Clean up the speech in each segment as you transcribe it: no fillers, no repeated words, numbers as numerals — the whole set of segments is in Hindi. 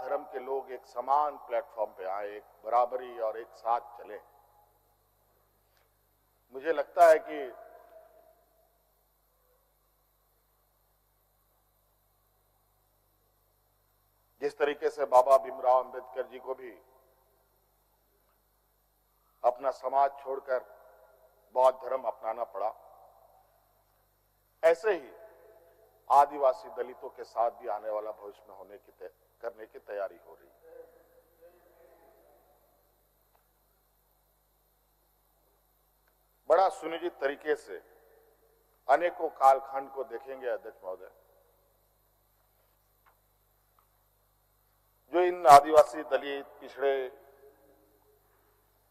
धर्म के लोग एक समान प्लेटफॉर्म पे आए, एक बराबरी और एक साथ चले। मुझे लगता है कि जिस तरीके से बाबा भीमराव अंबेडकर जी को भी अपना समाज छोड़कर बौद्ध धर्म अपनाना पड़ा, ऐसे ही आदिवासी दलितों के साथ भी आने वाला भविष्य में करने की तैयारी हो रही है। बड़ा सुनिश्चित तरीके से अनेकों कालखंड को देखेंगे अध्यक्ष महोदय, जो इन आदिवासी दलित पिछड़े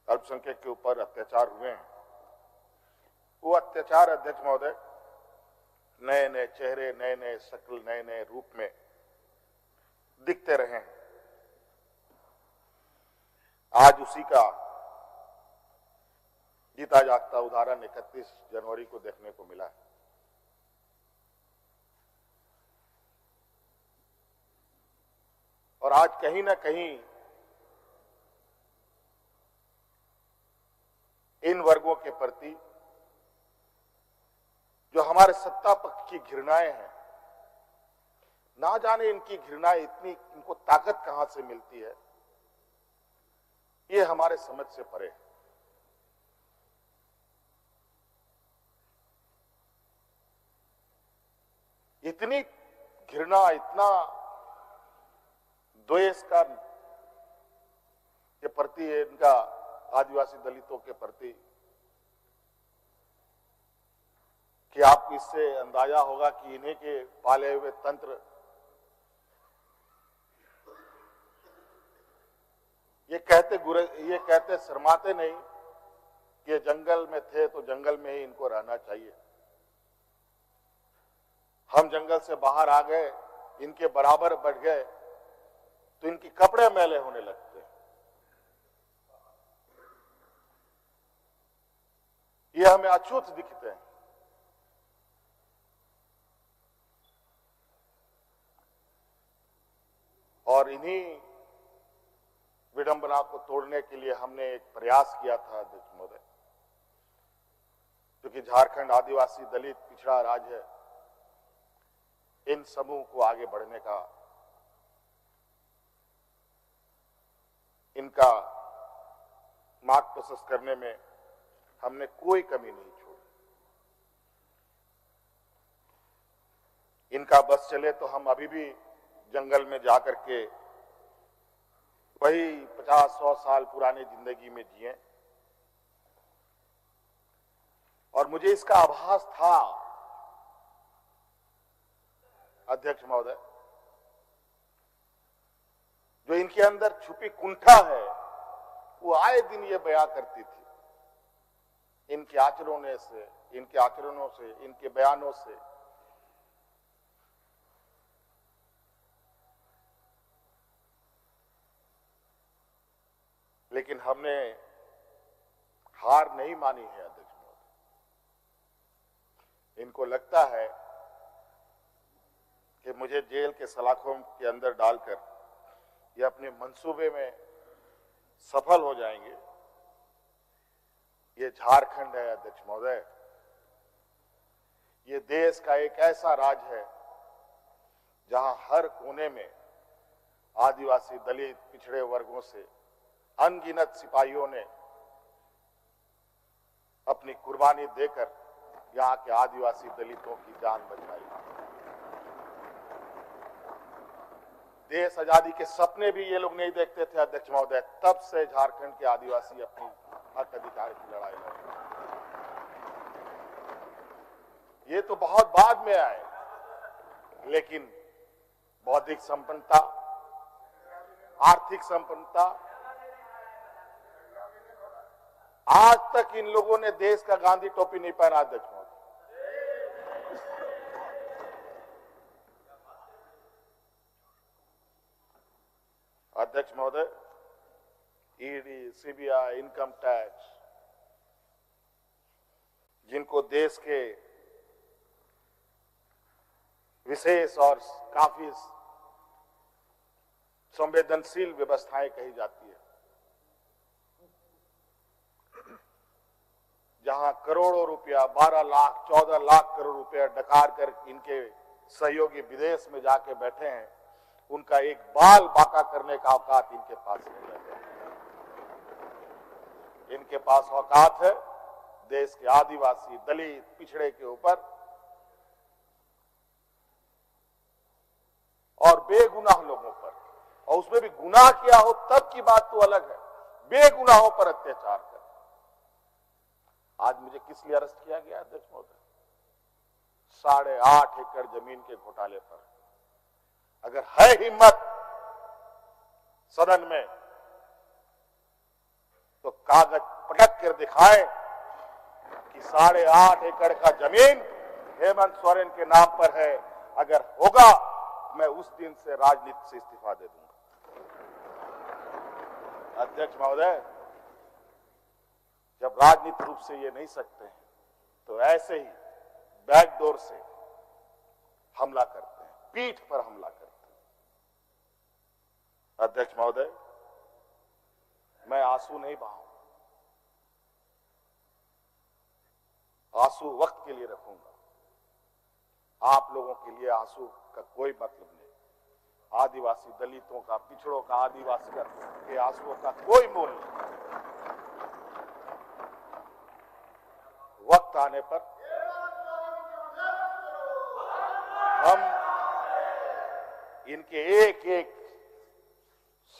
अल्पसंख्यक के ऊपर अत्याचार हुए हैं, वो अत्याचार अध्यक्ष महोदय नए नए चेहरे, नए नए शक्ल, नए नए रूप में दिखते रहे हैं। आज उसी का जीता जागता उदाहरण 31 जनवरी को देखने को मिला है। और आज कहीं ना कहीं इन वर्गों के प्रति जो हमारे सत्ता पक्ष की घृणाएं हैं, ना जाने इनकी घृणाएं इनको ताकत कहां से मिलती है, ये हमारे समझ से परे है। इतनी घृणा, इतना द्वेष के प्रति इनका आदिवासी दलितों के प्रति कि आपको इससे अंदाजा होगा कि इन्हीं के पाले हुए तंत्र ये कहते शर्माते नहीं कि ये जंगल में थे तो जंगल में ही इनको रहना चाहिए। हम जंगल से बाहर आ गए, इनके बराबर बढ़ गए तो इनकी कपड़े मैले होने लगते हैं। ये हमें अछूत दिखते हैं। और इन्हीं विडंबना को तोड़ने के लिए हमने एक प्रयास किया था अध्यक्ष महोदय, क्योंकि झारखंड आदिवासी दलित पिछड़ा राज्य है, इन समूह को आगे बढ़ने का, इनका मार्ग प्रशस्त करने में हमने कोई कमी नहीं छोड़ी। इनका बस चले तो हम अभी भी जंगल में जाकर के वही 50-100 साल पुरानी जिंदगी में जिए। और मुझे इसका आभास था अध्यक्ष महोदय, जो इनके अंदर छुपी कुंठा है वो आए दिन ये बयां करती थी। इनके आचरणों से, इनके बयानों से लेकिन हमने हार नहीं मानी है अध्यक्ष महोदय। इनको लगता है कि मुझे जेल के सलाखों के अंदर डालकर ये अपने मंसूबे में सफल हो जाएंगे। ये झारखंड है अध्यक्ष महोदय, ये देश का एक ऐसा राज्य है जहां हर कोने में आदिवासी दलित पिछड़े वर्गों से अनगिनत सिपाहियों ने अपनी कुर्बानी देकर यहां के आदिवासी दलितों की जान बचाई। देश आजादी के सपने भी ये लोग नहीं देखते थे अध्यक्ष महोदय, तब से झारखंड के आदिवासी अपनी हक अधिकार की लड़ाई लड़ रहे। ये तो बहुत बाद में आए, लेकिन बौद्धिक संपन्नता, आर्थिक संपन्नता, आज तक इन लोगों ने देश का गांधी टोपी नहीं पहना अध्यक्ष महोदय। अध्यक्ष महोदय, ईडी, सीबीआई, इनकम टैक्स, जिनको देश के विशेष और काफी संवेदनशील व्यवस्थाएं कही जाती है, जहां करोड़ों रुपया 12 लाख 14 लाख करोड़ रुपया डकार कर इनके सहयोगी विदेश में जाके बैठे हैं, उनका एक बाल बाका करने का औकात इनके पास नहीं है। इनके पास औकात है देश के आदिवासी, दलित, पिछड़े के ऊपर और बेगुनाह लोगों पर, और उसमें भी गुनाह किया हो तब की बात तो अलग है, बेगुनाहों पर अत्याचार कर। आज मुझे किस लिए अरेस्ट किया गया अध्यक्ष महोदय? 8.5 एकड़ जमीन के घोटाले पर। अगर है हिम्मत सदन में तो कागज पटक कर दिखाएं कि 8.5 एकड़ का जमीन हेमंत सोरेन के नाम पर है। अगर होगा मैं उस दिन से राजनीति से इस्तीफा दे दूंगा। अध्यक्ष महोदय, जब राजनीतिक रूप से ये नहीं सकते हैं तो ऐसे ही बैकडोर से हमला करते हैं, पीठ पर हमला करते हैं। अध्यक्ष महोदय, मैं आंसू नहीं बहाऊं, आंसू वक्त के लिए रखूंगा। आप लोगों के लिए आंसू का कोई मतलब नहीं। आदिवासी दलितों का, पिछड़ों का, आदिवासी के आंसुओं का कोई मोल नहीं। वक्त आने पर हम इनके एक एक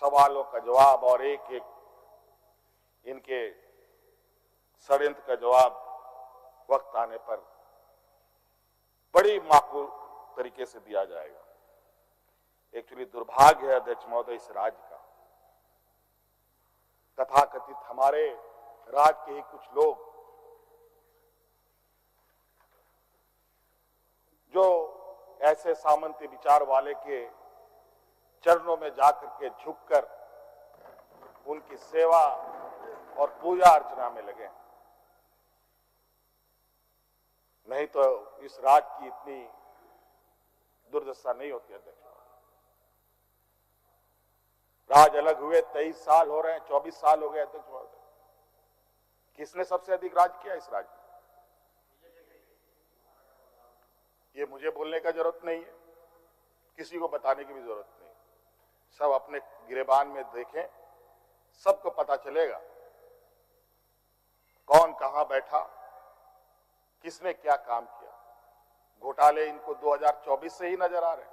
सवालों का जवाब और एक एक इनके षड्यंत्र का जवाब वक्त आने पर बड़ी माकूल तरीके से दिया जाएगा। एक्चुअली दुर्भाग्य है अध्यक्ष महोदय इस राज्य का, तथाकथित हमारे राज्य के ही कुछ लोग जो ऐसे सामंती विचार वाले के चरणों में जाकर के झुककर उनकी सेवा और पूजा अर्चना में लगे। नहीं तो इस राज्य की इतनी दुर्दशा नहीं होती अध्यक्ष। राज अलग हुए 23 साल हो रहे हैं, 24 साल हो गए अध्यक्ष महोदय। किसने सबसे अधिक राज किया इस राज्य में? ये मुझे बोलने का जरूरत नहीं है, किसी को बताने की भी जरूरत नहीं। सब अपने गिरेबान में देखें, सबको पता चलेगा कौन कहां बैठा, किसने क्या काम किया। घोटाले इनको 2024 से ही नजर आ रहे हैं,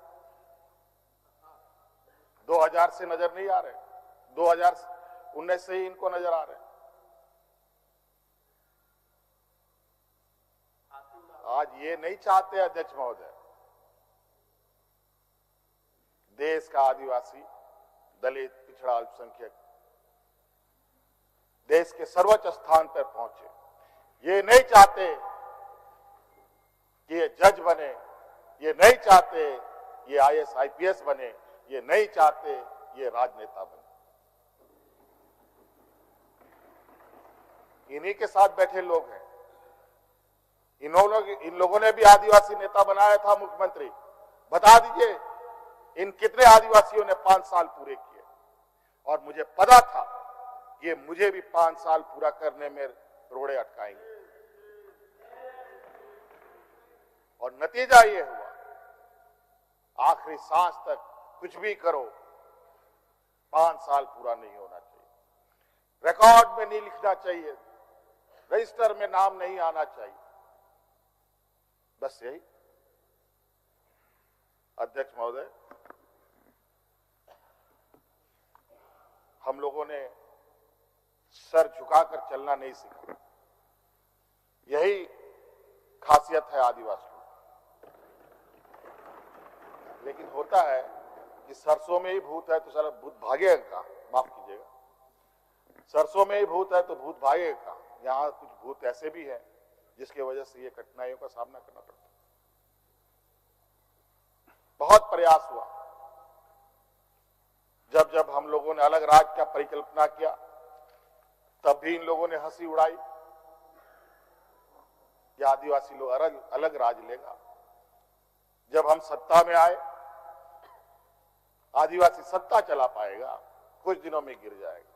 2000 से नजर नहीं आ रहे, 2019 से ही इनको नजर आ रहे हैं। आज ये नहीं चाहते अध्यक्ष महोदय, देश का आदिवासी, दलित, पिछड़ा, अल्पसंख्यक देश के सर्वोच्च स्थान पर पहुंचे। ये नहीं चाहते कि ये जज बने, ये नहीं चाहते ये IAS IPS बने, ये नहीं चाहते ये राजनेता बने। इन्हीं के साथ बैठे लोग हैं। इन लोगों ने भी आदिवासी नेता बनाया था मुख्यमंत्री। बता दीजिए इन कितने आदिवासियों ने 5 साल पूरे किए। और मुझे पता था ये मुझे भी 5 साल पूरा करने में रोड़े अटकाएंगे, और नतीजा ये हुआ आखिरी सांस तक कुछ भी करो 5 साल पूरा नहीं होना चाहिए, रिकॉर्ड में नहीं लिखना चाहिए, रजिस्टर में नाम नहीं आना चाहिए। बस यही। अध्यक्ष महोदय, हम लोगों ने सर झुकाकर चलना नहीं सीखा। यही खासियत है आदिवासियों। लेकिन होता है कि सरसों में ही भूत है तो सारा भूत भागेगा का, माफ कीजिएगा, सरसों में ही भूत है तो भूत भागेगा का। यहां कुछ भूत ऐसे भी हैं जिसकी वजह से ये कठिनाइयों का सामना करना पड़ता है। बहुत प्रयास हुआ, जब जब हम लोगों ने अलग राज्य का परिकल्पना किया तब भी इन लोगों ने हंसी उड़ाई कि आदिवासी लोग अलग राज्य लेगा। जब हम सत्ता में आए आदिवासी सत्ता चला पाएगा, कुछ दिनों में गिर जाएगा।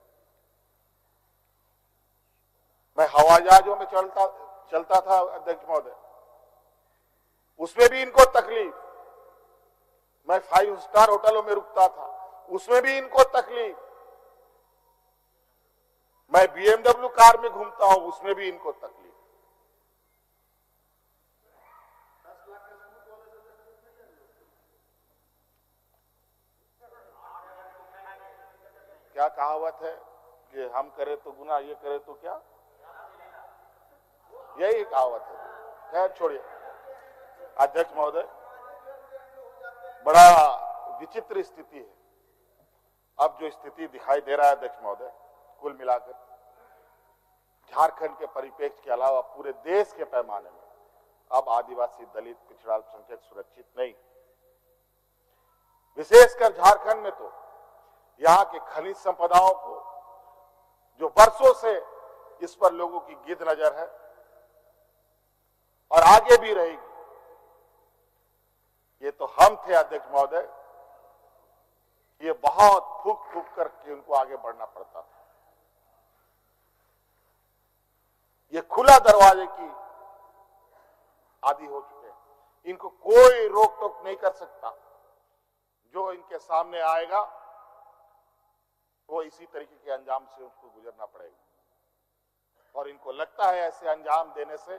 मैं हवाई जहाजों में चलता था अध्यक्ष महोदय, उसमें भी इनको तकलीफ। मैं 5 स्टार होटलों में रुकता था, उसमें भी इनको तकलीफ। मैं BMW कार में घूमता हूं, उसमें भी इनको तकलीफ। क्या कहावत है कि हम करें तो गुनाह, ये करें तो क्या, यही कहावत है। खैर छोड़िए अध्यक्ष महोदय, बड़ा विचित्र स्थिति है। अब जो स्थिति दिखाई दे रहा है अध्यक्ष महोदय, कुल मिलाकर झारखंड के परिप्रेक्ष्य के अलावा पूरे देश के पैमाने में अब आदिवासी, दलित, पिछड़ा, अल्पसंख्यक सुरक्षित नहीं। विशेषकर झारखंड में तो यहाँ के खनिज संपदाओं को, जो वर्षों से इस पर लोगों की गिद्ध नजर है और आगे भी रहेगी। ये तो हम थे अध्यक्ष महोदय, ये बहुत फूक फूक करके उनको आगे बढ़ना पड़ता था। ये खुला दरवाजे की आदी हो चुके हैं, इनको कोई रोक टोक नहीं कर सकता। जो इनके सामने आएगा वो इसी तरीके के अंजाम से उसको गुजरना पड़ेगा। और इनको लगता है ऐसे अंजाम देने से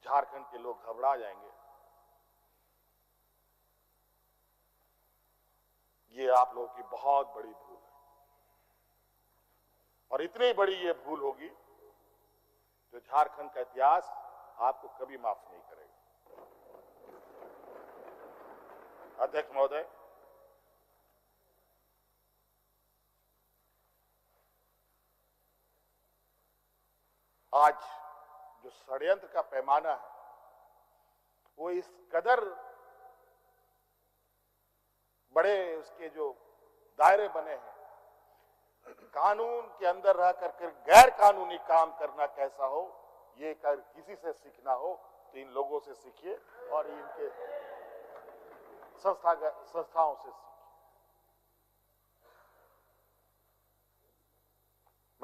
झारखंड के लोग घबरा जाएंगे। ये आप लोगों की बहुत बड़ी भूल है, और इतनी बड़ी ये भूल होगी जो झारखंड का इतिहास आपको कभी माफ नहीं करेगा। अध्यक्ष महोदय, आज जो षड्यंत्र का पैमाना है वो इस कदर बड़े उसके जो दायरे बने हैं, कानून के अंदर रह कर गैर कानूनी काम करना कैसा हो, ये कर किसी से सीखना हो तो इन लोगों से सीखिए और इनके संस्थाओं से सीखिए।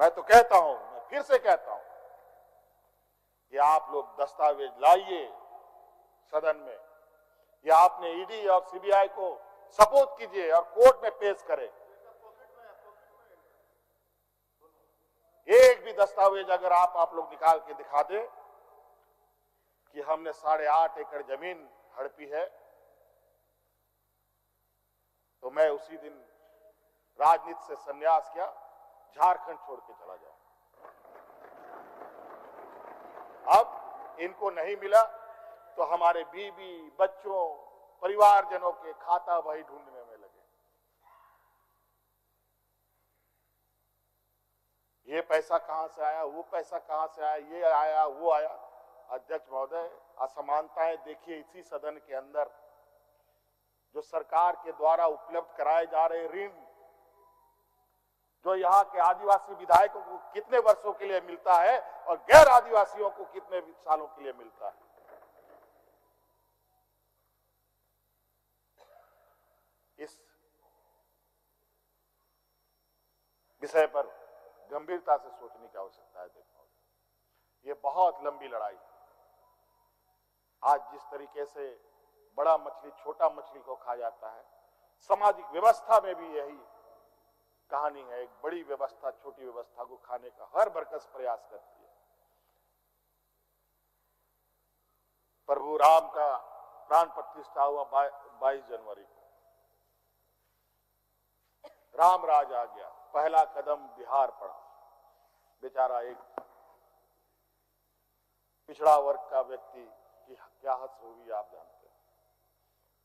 मैं तो कहता हूं, मैं फिर से कहता हूं कि आप लोग दस्तावेज लाइए सदन में, या आपने ईडी और सीबीआई को सपोर्ट कीजिए और कोर्ट में पेश करें। एक भी दस्तावेज अगर आप लोग निकाल के दिखा दें कि हमने 8.5 एकड़ जमीन हड़पी है, तो मैं उसी दिन राजनीति से संन्यास किया, झारखंड छोड़ के चला जाऊं। अब इनको नहीं मिला तो हमारे बीवी, बच्चों, परिवारजनों के खाता बही ढूंढने में लगे। ये पैसा कहां से आया, वो पैसा कहां से आया, ये आया, वो आया। अध्यक्ष महोदय, असमानताएं देखिए इसी सदन के अंदर। जो सरकार के द्वारा उपलब्ध कराए जा रहे ऋण, जो यहाँ के आदिवासी विधायकों को कितने वर्षों के लिए मिलता है और गैर आदिवासियों को कितने सालों के लिए मिलता है। इस विषय पर गंभीरता से सोचने की आवश्यकता है। देखो, ये बहुत लंबी लड़ाई है। आज जिस तरीके से बड़ा मछली छोटा मछली को खा जाता है, सामाजिक व्यवस्था में भी यही कहानी है। एक बड़ी व्यवस्था छोटी व्यवस्था को खाने का हर बरकस प्रयास करती है। प्रभु राम का प्राण प्रतिष्ठा हुआ 22 जनवरी को। राम राज आ गया, पहला कदम बिहार पड़ा। बेचारा एक पिछड़ा वर्ग का व्यक्ति की क्या हद होगी आप जानते हैं।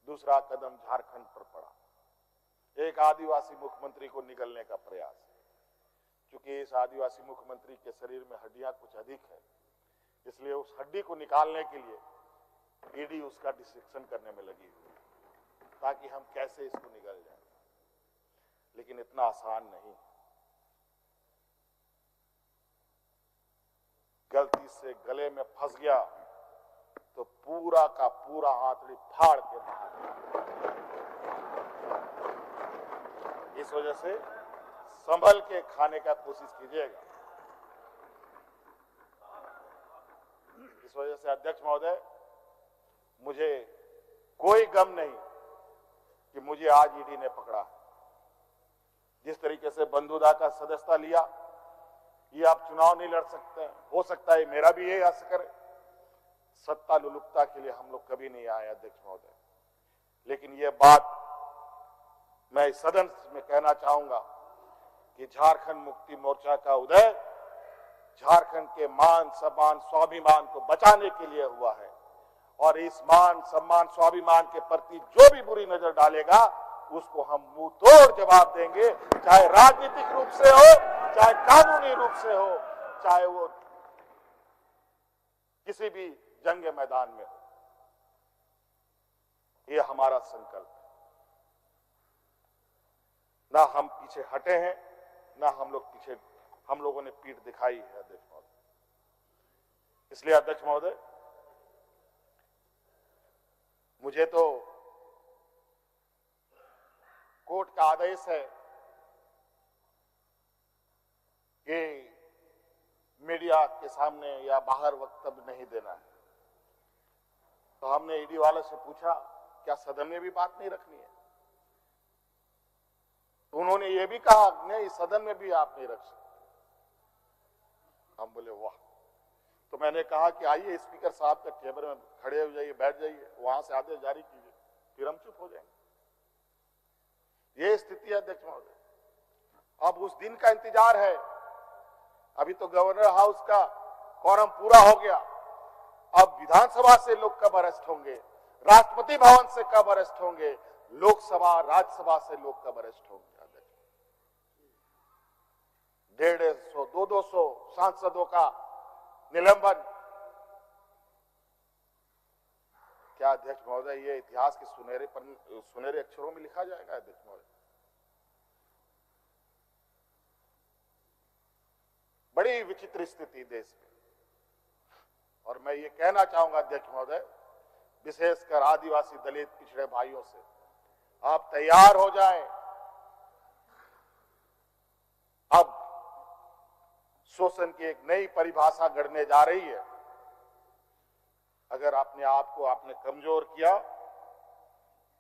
दूसरा कदम झारखंड पर पड़ा, एक आदिवासी मुख्यमंत्री को निगलने का प्रयास। क्योंकि इस आदिवासी मुख्यमंत्री के शरीर में हड्डियां कुछ अधिक है, इसलिए उस हड्डी को निकालने के लिए ईडी उसका डिसेक्शन करने में लगी हुई, ताकि हम कैसे इसको निगल जाए। लेकिन इतना आसान नहीं। गलती से गले में फंस गया तो पूरा का पूरा आंतड़ी फाड़ के बाहर। इस वजह से संभल के खाने का कोशिश कीजिएगा। इस वजह से अध्यक्ष महोदय, मुझे कोई गम नहीं कि मुझे आज ईडी ने पकड़ा। जिस तरीके से बंधुदा का सदस्यता लिया, ये आप चुनाव नहीं लड़ सकते। हो सकता है मेरा भी यही आस करे। सत्ता लुलुपता के लिए हम लोग कभी नहीं आए अध्यक्ष महोदय, लेकिन ये बात मैं इस सदन में कहना चाहूंगा कि झारखंड मुक्ति मोर्चा का उदय झारखंड के मान सम्मान स्वाभिमान को बचाने के लिए हुआ है, और इस मान सम्मान स्वाभिमान के प्रति जो भी बुरी नजर डालेगा उसको हम मुंह तोड़ जवाब देंगे, चाहे राजनीतिक रूप से हो, चाहे कानूनी रूप से हो, चाहे वो किसी भी जंग मैदान में हो। ये हमारा संकल्प है। ना हम पीछे हटे हैं, ना हम लोगों ने पीठ दिखाई है अध्यक्ष महोदय। इसलिए अध्यक्ष महोदय, मुझे तो कोर्ट का आदेश है कि मीडिया के सामने या बाहर वक्तव्य नहीं देना है। तो हमने ईडी वाले से पूछा, क्या सदन में भी बात नहीं रखनी है? तो उन्होंने ये भी कहा, नहीं सदन में भी आप नहीं रख सकते। हम बोले वाह। तो मैंने कहा कि आइए स्पीकर साहब के टेबल में खड़े हो जाइए, बैठ जाइए, वहां से आदेश जारी कीजिए, फिर हम चुप हो जाएंगे। ये स्थिति है अध्यक्ष महोदय। अब उस दिन का इंतजार है। अभी तो गवर्नर हाउस का quorum पूरा हो गया। अब विधानसभा से लोग कब अरेस्ट होंगे, राष्ट्रपति भवन से कब अरेस्ट होंगे, लोकसभा राज्यसभा से लोग कब अरेस्ट होंगे? 150, 200 सांसदों का निलंबन। क्या अध्यक्ष महोदय ये इतिहास के सुनहरे अक्षरों में लिखा जाएगा अध्यक्ष महोदय? बड़ी विचित्र स्थिति देश में। और मैं ये कहना चाहूंगा अध्यक्ष महोदय, विशेषकर आदिवासी दलित पिछड़े भाइयों से, आप तैयार हो जाएं। अब शोषण की एक नई परिभाषा गढ़ने जा रही है। अगर अपने आप को आपने कमजोर किया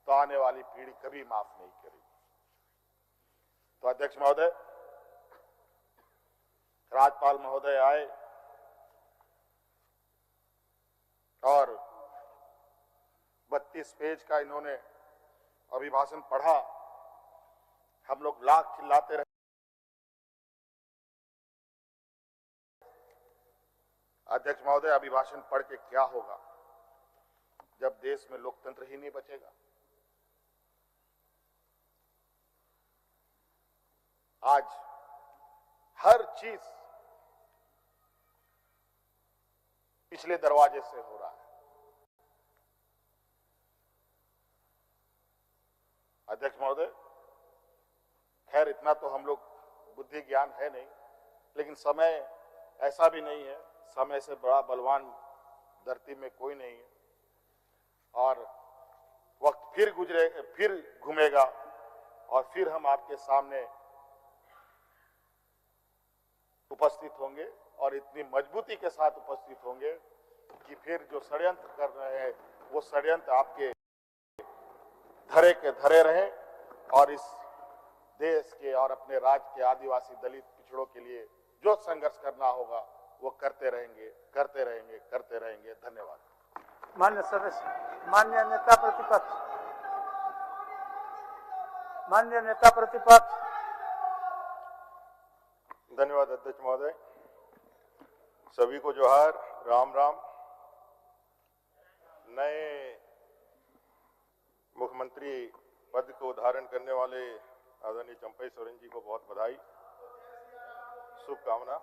तो आने वाली पीढ़ी कभी माफ नहीं करेगी। तो अध्यक्ष महोदय, राज्यपाल महोदय आए और 32 पेज का इन्होंने अभिभाषण पढ़ा। हम लोग लाख चिल्लाते रहे। अध्यक्ष महोदय, अभिभाषण पढ़ के क्या होगा जब देश में लोकतंत्र ही नहीं बचेगा? आज हर चीज पिछले दरवाजे से हो रहा है। अध्यक्ष महोदय, खैर इतना तो हम लोग बुद्धि ज्ञान है नहीं, लेकिन समय ऐसा भी नहीं है, समय से बड़ा बलवान धरती में कोई नहीं है। और वक्त फिर घूमेगा और फिर हम आपके सामने उपस्थित होंगे और इतनी मजबूती के साथ उपस्थित होंगे कि फिर जो षड्यंत्र कर रहे हैं वो षड्यंत्र आपके धरे के धरे रहे और इस देश के और अपने राज्य के आदिवासी दलित पिछड़ों के लिए जो संघर्ष करना होगा वो करते रहेंगे, करते रहेंगे, करते रहेंगे। धन्यवाद। मान्य सदस्य, मान्य नेता प्रतिपक्ष, मान्य नेता प्रतिपक्ष। धन्यवाद अध्यक्ष महोदय। सभी को जोहार, राम राम। नए मुख्यमंत्री पद को धारण करने वाले आदरणीय चंपई सोरेन जी को बहुत बधाई, शुभकामना।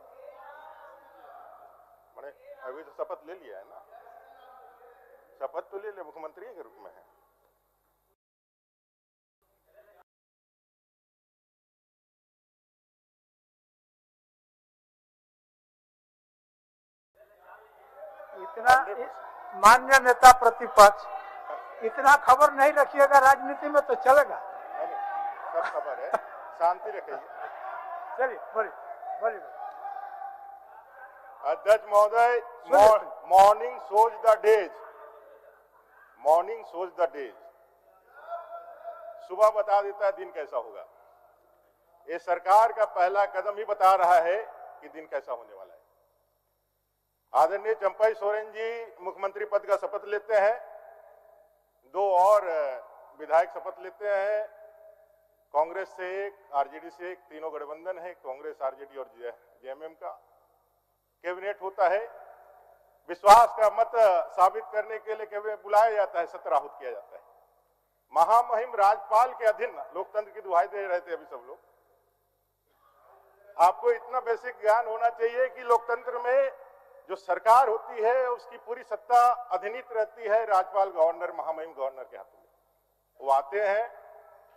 मैंने अभी तो शपथ ले लिया है ना, शपथ तो ले लिया, मुख्यमंत्री के रूप में है। इतना मान्य नेता प्रतिपक्ष, इतना खबर नहीं रखिएगा राजनीति में तो चलेगा। सब खबर है, शांति रखिए। चलिए बोलिए बोलिए। अध्यक्ष महोदय, morning shows the days, morning shows the days, सुबह बता देता है दिन कैसा होगा। ये सरकार का पहला कदम ही बता रहा है कि दिन कैसा होने वाला है। आदरणीय चंपई सोरेन जी मुख्यमंत्री पद का शपथ लेते हैं, 2 और विधायक शपथ लेते हैं, कांग्रेस से 1, आरजेडी से 1, तीनों गठबंधन है, कांग्रेस, आरजेडी और जेएमएम का। कैबिनेट होता है, विश्वास का मत साबित करने के लिए कैबिनेट बुलाया जाता है, सत्र आहूत किया जाता है। महामहिम राज्यपाल के अधीन लोकतंत्र की दुहाई दे रहे थे अभी सब लोग। आपको इतना बेसिक ज्ञान होना चाहिए कि लोकतंत्र में जो सरकार होती है उसकी पूरी सत्ता अधिनीत रहती है राज्यपाल, गवर्नर, महामहिम गवर्नर के हाथों में। वो आते हैं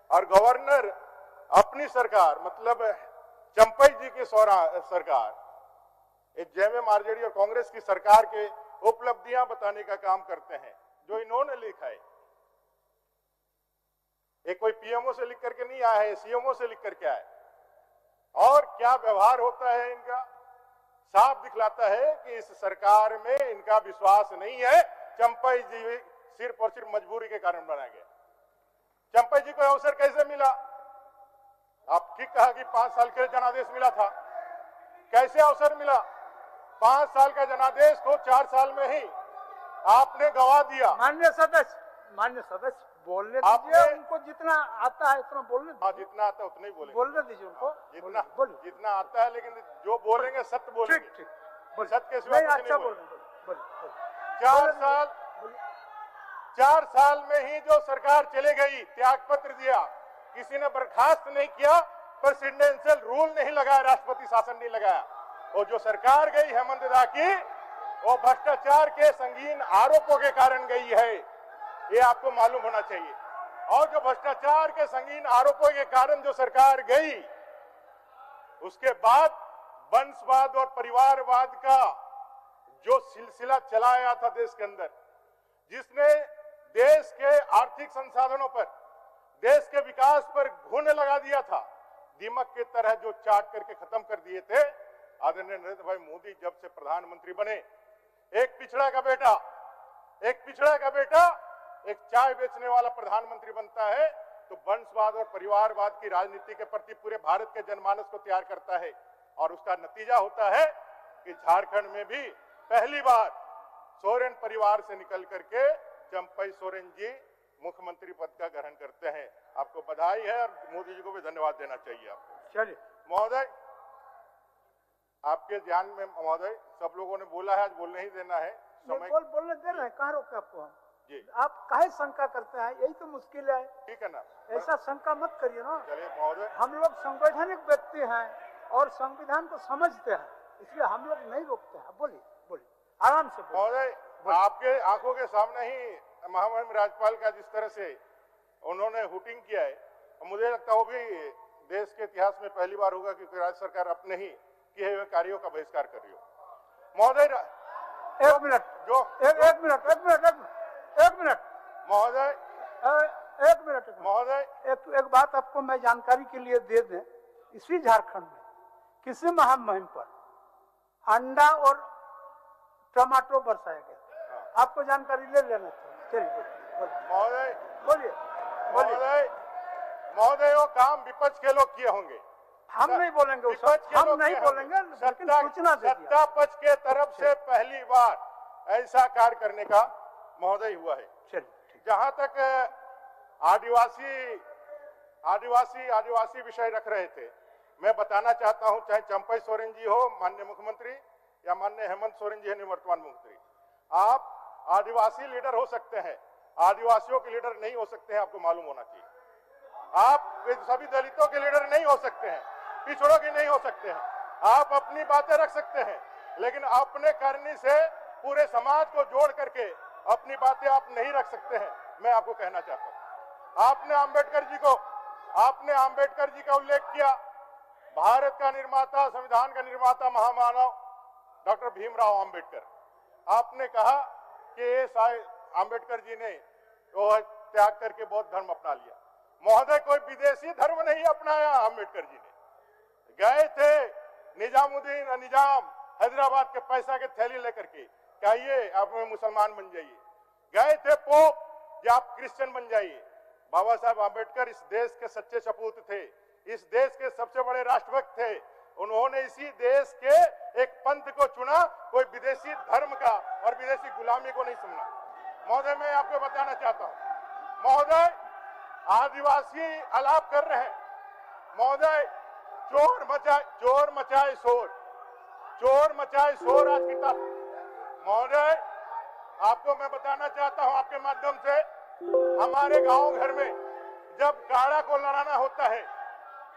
और गवर्नर अपनी सरकार, मतलब चंपई जी की सरकार, जेएमएम, आरजेडी और कांग्रेस की सरकार के उपलब्धियां बताने का काम करते हैं जो इन्होंने लिखा है। ये कोई पीएमओ से लिख करके नहीं आया है, सीएमओ से लिख करके आया है। और क्या व्यवहार होता है इनका, साफ दिखलाता है कि इस सरकार में इनका विश्वास नहीं है। चंपई जी सिर्फ और सिर्फ मजबूरी के कारण बनाया गया। चंपई जी को अवसर कैसे मिला? आप ठीक कहा कि 5 साल के लिए जनादेश मिला था। कैसे अवसर मिला? 5 साल का जनादेश को 4 साल में ही आपने गवा दिया। माननीय सदस्य बोलने दीजिए, उनको जितना आता है उतना बोलने दीजिए। हाँ, जितना आता है उतना ही बोलेंगे। बोलने दीजिए उनको, जितना आता है, लेकिन जो बोलेंगे सत्य बोलेंगे। ठीक, सत्य के सिवा अच्छा बोलेंगे। 4 साल में ही जो सरकार चले गई, त्याग पत्र दिया, किसी ने बर्खास्त नहीं किया, प्रेसिडेंशियल रूल नहीं लगाया, राष्ट्रपति शासन नहीं लगाया। और जो सरकार गई हेमंत दा की, वो भ्रष्टाचार के संगीन आरोपों के कारण गई है, ये आपको मालूम होना चाहिए। और जो भ्रष्टाचार के संगीन आरोपों के कारण जो सरकार गई, उसके बाद वंशवाद और परिवारवाद का जो सिलसिला चलाया था देश के अंदर, जिसने देश के आर्थिक संसाधनों पर, देश के विकास पर घुन लगा दिया था, दीमक की तरह जो चाट करके खत्म कर दिए थे। आदरणीय नरेंद्र भाई मोदी जब से प्रधानमंत्री बने, एक पिछड़ा का बेटा एक चाय बेचने वाला प्रधानमंत्री बनता है तो वंशवाद और परिवारवाद की राजनीति के प्रति पूरे भारत के जनमानस को तैयार करता है। और उसका नतीजा होता है कि झारखंड में भी पहली बार सोरेन परिवार से निकल करके चंपई सोरेन जी मुख्यमंत्री पद का ग्रहण करते हैं। आपको बधाई है और मोदी जी को भी धन्यवाद देना चाहिए आपको। चलिए महोदय, आपके ध्यान में महोदय, सब लोगों ने बोला है, आज बोलने ही देना है। समय बोलने दे रहे हैं, कहाँ रोके आपको हम? जी, आप काहे शंका करते हैं? यही तो मुश्किल है। ठीक है ना, ऐसा शंका मत करिए ना। चलिए महोदय, हम लोग संवैधानिक व्यक्ति हैं और संविधान को समझते हैं, इसलिए हम लोग नहीं रोकते हैं। बोलिए आराम से महोदय। आपके आंखों के सामने ही महामहिम राज्यपाल का जिस तरह से उन्होंने हुटिंग किया है, मुझे लगता है वो भी देश के इतिहास में पहली बार होगा कि राज्य सरकार अपने ही किए हुए कार्यों का बहिष्कार कर रही हो। महोदय, एक मिनट महोदय, एक बात आपको मैं जानकारी के लिए दे दें। इसी झारखंड में किसी महामहिम पर अंडा और टमाटो बरसाया गया, आपको जानकारी ले लेना चाहिए। चलिए महोदय, वो काम विपक्ष के लोग किए होंगे, हम नहीं बोलेंगे, हम नहीं बोलेंगे, लेकिन सूचना दे दिया। सत्ता पक्ष के तरफ से पहली बार ऐसा कार्य करने का महोदय हुआ है। जहां तक आदिवासी विषय रख रहे थे, मैं बताना चाहता हूं, चाहे चंपई सोरेन जी हो माननीय मुख्यमंत्री या माननीय हेमंत सोरेन जी है निवर्तमान मुख्यमंत्री, आप आदिवासी लीडर हो सकते हैं, आदिवासियों के लीडर नहीं हो सकते हैं, आपको मालूम होना चाहिए। आप सभी दलितों के लीडर नहीं हो सकते हैं, पिछड़ों के नहीं हो सकते हैं। आप अपनी बातें रख सकते हैं, लेकिन अपने करनी से पूरे समाज को जोड़ करके अपनी बातें आप नहीं रख सकते हैं। मैं आपको कहना चाहता हूं, आपने आम्बेडकर जी का उल्लेख किया, भारत का निर्माता, संविधान का निर्माता, महामानव डॉक्टर भीमराव आम्बेडकर। आपने कहा कि आम्बेडकर जी ने वो त्याग करके बौद्ध धर्म अपना लिया। महोदय कोई विदेशी धर्म नहीं अपनाया अम्बेडकर जी ने। गए थे निजाम हैदराबाद के पैसा के थैली लेकर के, कहिए आप मुसलमान बन जाइए। गए थे पोप कि आप क्रिश्चियन बन जाइए। बाबा साहब अम्बेडकर इस देश के सच्चे सपूत थे, इस देश के सबसे बड़े राष्ट्रभक्त थे। उन्होंने इसी देश के एक पंथ को चुना, कोई विदेशी धर्म का और विदेशी गुलामी को नहीं सुनना। महोदय मैं आपको बताना चाहता हूं, महोदय आदिवासी आलाप कर रहे हैं। महोदय चोर मचाए शोर आज की तारीख। महोदय आपको मैं बताना चाहता हूं आपके माध्यम से, हमारे गांव घर में जब काड़ा को लड़ाना होता है,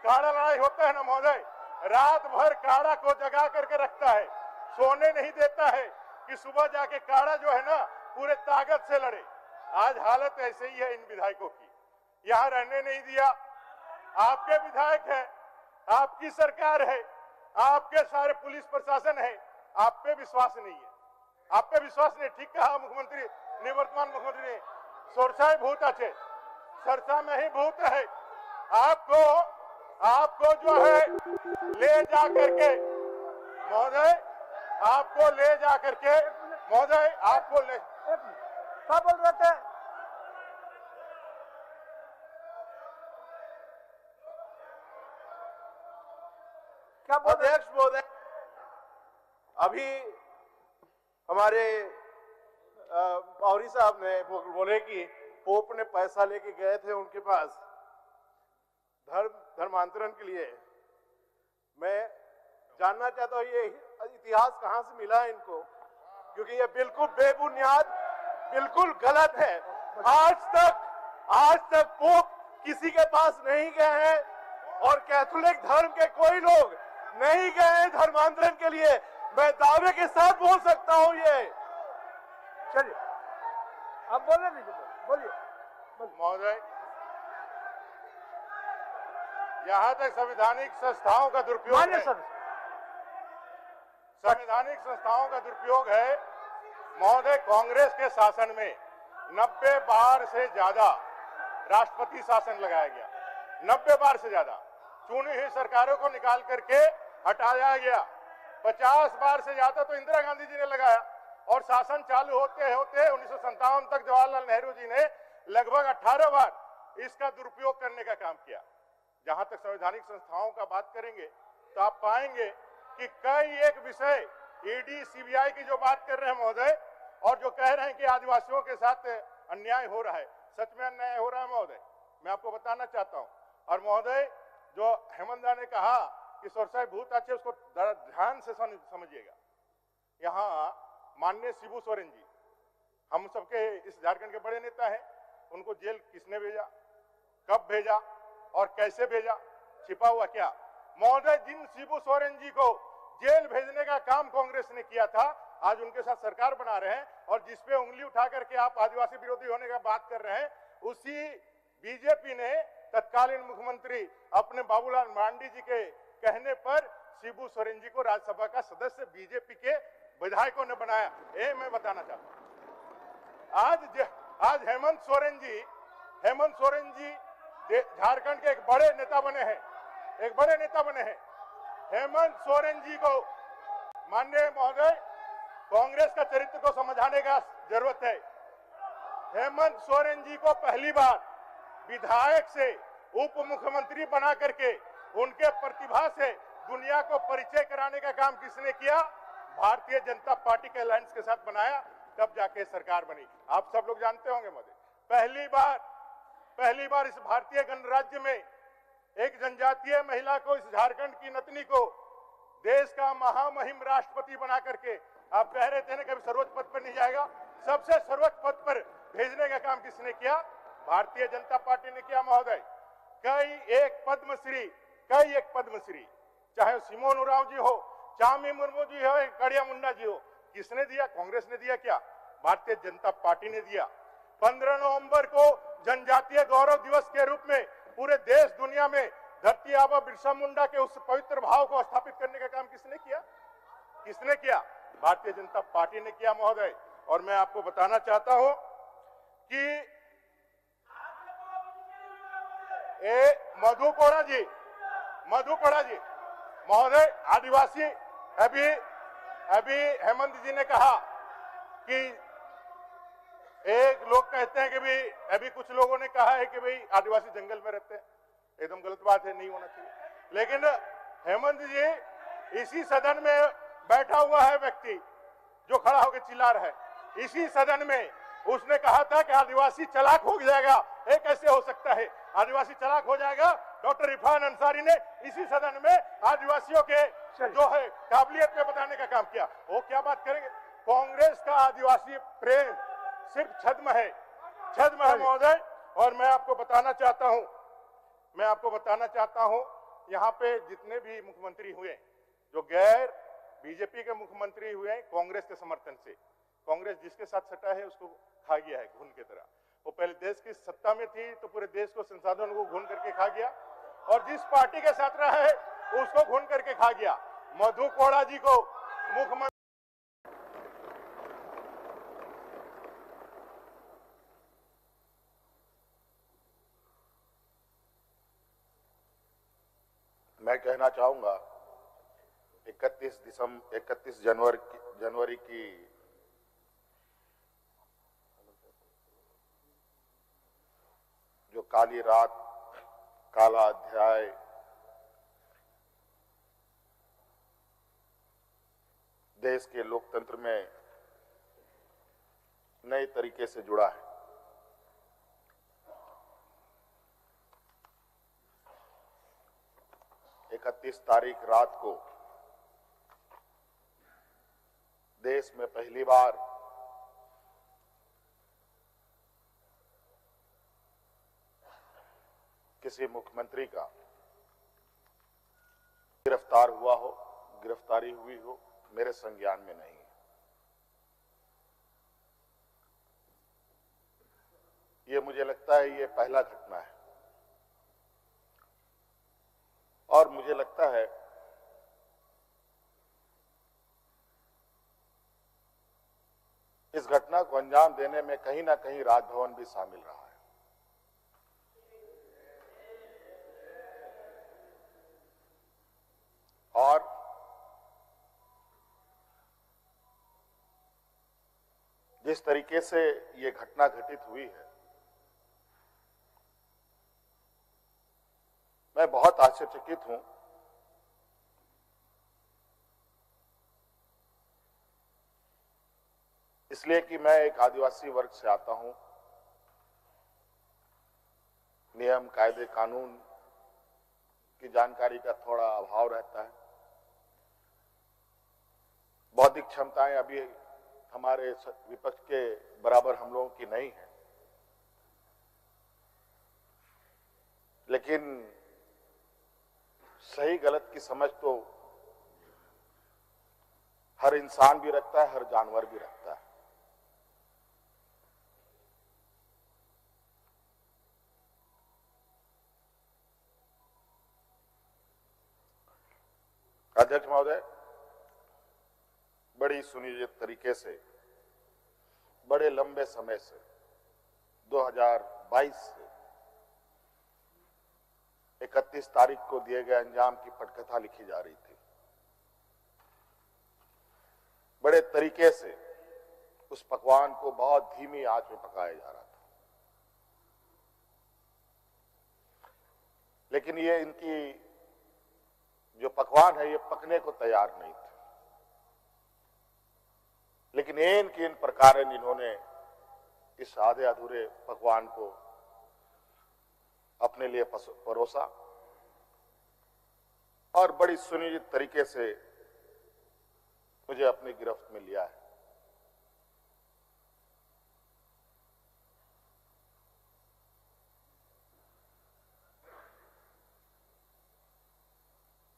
काड़ा लड़ाई होता है ना महोदय, रात भर काड़ा को जगा करके रखता है, सोने नहीं देता है कि सुबह जाके काड़ा जो है ना पूरे ताकत से लड़े। आज हालत ऐसे ही है इन विधायकों की, यहां रहने नहीं दिया। आपके विधायक हैं, आपकी सरकार है, आपके सारे पुलिस प्रशासन है, आप पे विश्वास नहीं है, आप पे विश्वास नहीं। ठीक कहा मुख्यमंत्री, निवर्तमान मुख्यमंत्री ने, सोरसाई भूत अच्छे, सरसा में ही भूत है। आपको जो है ले जा करके महोदय, आपको ले जा करके महोदय, आपको ले क्या बोल रहे थे? क्या बोल रहे? अध्यक्ष महोदय, अभी हमारे पौरी साहब ने बोले कि पोप ने पैसा लेके गए थे उनके पास धर्मांतरण के लिए। मैं जानना चाहता हूं ये इतिहास कहां से मिला है इनको, क्योंकि ये बिल्कुल बेबुनियाद, बिल्कुल गलत है। आज तक पोप किसी के पास नहीं गए हैं और कैथोलिक धर्म के कोई लोग नहीं गए हैं धर्मांतरण के लिए। मैं दावे के साथ बोल सकता हूं ये। चलिए आप बोले नहीं, बोलिए। महोदय यहां तक संवैधानिक संस्थाओं का दुरुपयोग है, संवैधानिक संस्थाओं का दुरुपयोग है महोदय। कांग्रेस के शासन में 90 बार से ज्यादा राष्ट्रपति शासन लगाया गया, 90 बार से ज्यादा चुनी हुई सरकारों को निकाल करके हटाया गया। 50 बार से ज्यादा तो इंदिरा गांधी जी ने लगाया, और शासन चालू होते होते 1957 तक जवाहरलाल नेहरू जी ने लगभग 18 बार इसका दुरुपयोग करने का काम किया। जहां तक संवैधानिक संस्थाओं का बात करेंगे तो आप पाएंगे कि कई एक विषय ईडी सीबीआई की जो बात कर रहे हैं महोदय, और जो कह रहे हैं कि आदिवासियों के साथ अन्याय हो रहा है, सच में अन्याय हो रहा है महोदय, मैं आपको बताना चाहता हूं। और महोदय जो हेमंत दा ने कहा कि सोरसाई भूत अच्छे, उसको ध्यान से समझिएगा। यहाँ माननीय शिबू सोरेन जी हम सबके इस झारखंड के बड़े नेता हैं, उनको जेल किसने भेजा, कब भेजा और कैसे भेजा, छिपा हुआ क्या? महोदय जिन शिबू सोरेन जी को जेल भेजने का काम कांग्रेस ने किया था, आज उनके साथ सरकार बना रहे हैं, और जिसपे उंगली उठा करके आप आदिवासी विरोधी होने का बात कर रहे हैं, उसी बीजेपी ने तत्कालीन मुख्यमंत्री अपने बाबूलाल मांडी जी के कहने पर शिबू सोरेन जी को राज्यसभा का सदस्य बीजेपी के विधायकों ने बनाया। ये मैं बताना चाहता हूं। आज हेमंत सोरेन जी झारखंड के एक बड़े नेता बने हैं, हेमंत सोरेन जी को माननीय महोदय कांग्रेस का चरित्र को समझाने का जरूरत है। हेमंत सोरेन जी को पहली बार विधायक से उप मुख्यमंत्री बना करके उनके प्रतिभा से दुनिया को परिचय कराने का काम किसने किया? भारतीय जनता पार्टी के अलायंस के साथ बनाया, तब जाके सरकार बनी। आप सब लोग जानते होंगे महोदय, पहली बार इस भारतीय गणराज्य में एक जनजातीय महिला को, इस झारखंड की नतनी को देश का महामहिम राष्ट्रपति बना करके, आप कह रहे थे ना कभी सर्वोच्च पद पर नहीं जाएगा, सबसे सर्वोच्च पद पर भेजने का काम किसने किया? भारतीय जनता पार्टी ने किया महोदय। कई एक पद्मश्री, चाहे सिमोन उरांव जी हो, चामी मुर्मू जी हो, कड़िया मुंडा जी हो, किसने दिया? कांग्रेस ने दिया क्या? भारतीय जनता पार्टी ने दिया। 15 नवंबर को जनजातीय गौरव दिवस के रूप में पूरे देश दुनिया में धरती आबा बिरसा मुंडा के उस पवित्र भाव को स्थापित करने का काम किसने किया? भारतीय जनता पार्टी ने किया महोदय। और मैं आपको बताना चाहता हूं कि मधु कोड़ा जी महोदय, आदिवासी अभी हेमंत जी ने कहा कि एक लोग कहते हैं कि भाई, अभी कुछ लोगों ने कहा है कि भाई आदिवासी जंगल में रहते हैं। एकदम गलत बात है, नहीं होना चाहिए। लेकिन हेमंत जी, इसी सदन में बैठा हुआ है व्यक्ति जो खड़ा होकर चिल्ला रहा है, इसी सदन में उसने कहा था कि आदिवासी चालाक हो जाएगा। ये कैसे हो सकता है? आदिवासी चालाक हो जाएगा? डॉक्टर इरफान अंसारी ने इसी सदन में आदिवासियों के जो है काबिलियत में बताने का काम किया। वो क्या बात करेंगे? कांग्रेस का आदिवासी प्रेम सिर्फ छद्म है महोदय। और मैं आपको बताना चाहता हूं, यहाँ पे जितने भी मुख्यमंत्री हुए, जो गैर बीजेपी के मुख्यमंत्री हुए कांग्रेस के समर्थन से, कांग्रेस जिसके साथ सटा है उसको खा गया है घुन की तरह। वो पहले देश की सत्ता में थी तो पूरे देश को, संसाधनों को घुन करके खा गया, और जिस पार्टी के साथ रहा है उसको घुन करके खा गया। मधु कोड़ा जी को मुख्यमंत्री, मैं कहना चाहूंगा 31 जनवरी की जो काली रात, काला अध्याय देश के लोकतंत्र में नए तरीके से जुड़ा है। इकतीस तारीख रात को देश में पहली बार किसी मुख्यमंत्री का गिरफ्तारी हुई हो, मेरे संज्ञान में नहीं है। ये मुझे लगता है ये पहला घटना है, और मुझे लगता है इस घटना को अंजाम देने में कहीं ना कहीं राजभवन भी शामिल रहा है। और जिस तरीके से ये घटना घटित हुई है, मैं बहुत आश्चर्यचकित हूं। इसलिए कि मैं एक आदिवासी वर्ग से आता हूं। नियम, कायदे, कानून की जानकारी का थोड़ा अभाव रहता है। बौद्धिक क्षमताएं अभी हमारे विपक्ष के बराबर हम लोगों की नहीं है, लेकिन सही गलत की समझ तो हर इंसान भी रखता है, हर जानवर भी रखता है। अध्यक्ष महोदय, बड़ी सुनियोजित तरीके से, बड़े लंबे समय से 2022 से 31 तारीख को दिए गए अंजाम की पटकथा लिखी जा रही थी। बड़े तरीके से उस पकवान को बहुत धीमी आंच में पकाया जा रहा था, लेकिन ये इनकी जो पकवान है ये पकने को तैयार नहीं थे। लेकिन इन प्रकार इन्होंने इस आधे अधूरे पकवान को अपने लिए परोसा और बड़ी सुनियोजित तरीके से मुझे अपनी गिरफ्त में लिया है।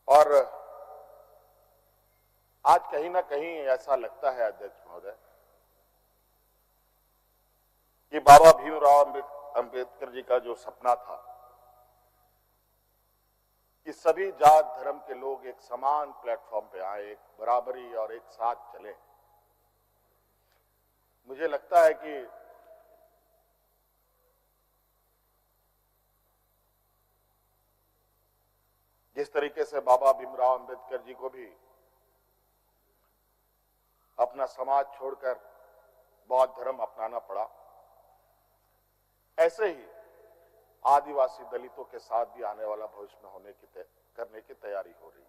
और आज कहीं ना कहीं ऐसा लगता है अध्यक्ष महोदय कि बाबा भीमराव अंबेडकर जी का जो सपना था कि सभी जात धर्म के लोग एक समान प्लेटफॉर्म पे आए, एक बराबरी और एक साथ चले, मुझे लगता है कि जिस तरीके से बाबा भीमराव अंबेडकर जी को भी अपना समाज छोड़कर बौद्ध धर्म अपनाना पड़ा, ऐसे ही आदिवासी दलितों के साथ भी आने वाला भविष्य में करने की तैयारी हो रही है।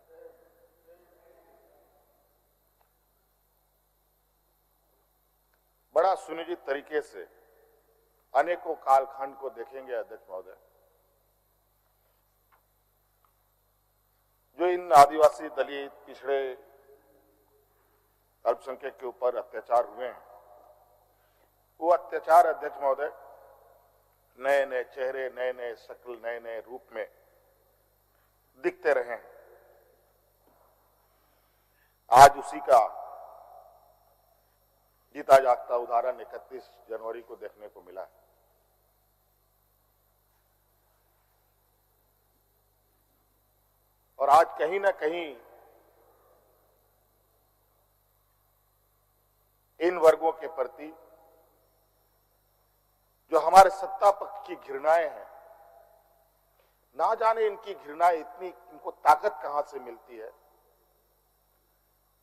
बड़ा सुनिश्चित तरीके से अनेकों कालखंड को देखेंगे अध्यक्ष महोदय, जो इन आदिवासी दलित पिछड़े अल्पसंख्यक के ऊपर अत्याचार हुए हैं, वो अत्याचार अध्यक्ष महोदय नए नए चेहरे, नए नए शक्ल, नए नए रूप में दिखते रहे हैं। आज उसी का जीता जागता उदाहरण 31 जनवरी को देखने को मिला है। और आज कहीं ना कहीं इन वर्गों के प्रति जो हमारे सत्ता पक्ष की घृणाएं हैं, ना जाने इनकी घृणाएं इनको ताकत कहां से मिलती है,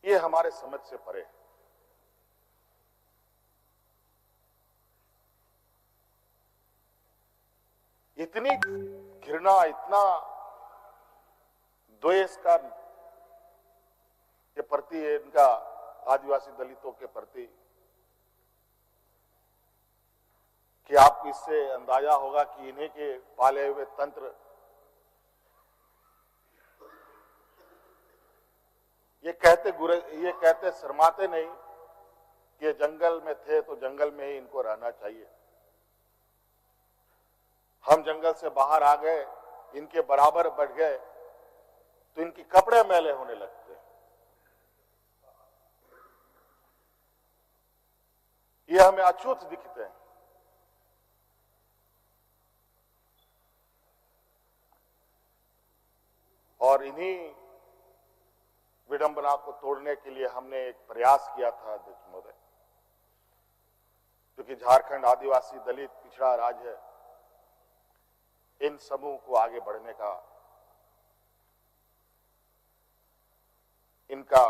ये हमारे समझ से परे है। इतनी घृणा, इतना द्वेष का के प्रति है इनका आदिवासी दलितों के प्रति, कि आपको इससे अंदाजा होगा कि इन्हीं के पाले हुए तंत्र ये कहते शर्माते नहीं कि जंगल में थे तो जंगल में ही इनको रहना चाहिए। हम जंगल से बाहर आ गए, इनके बराबर बढ़ गए तो इनकी कपड़े मैले होने लगते हैं। ये हमें अछूत दिखते हैं। और इन्हीं विडंबना को तोड़ने के लिए हमने एक प्रयास किया था अध्यक्ष महोदय, क्योंकि झारखंड आदिवासी दलित पिछड़ा राज्य है, इन समूह को आगे बढ़ने का, इनका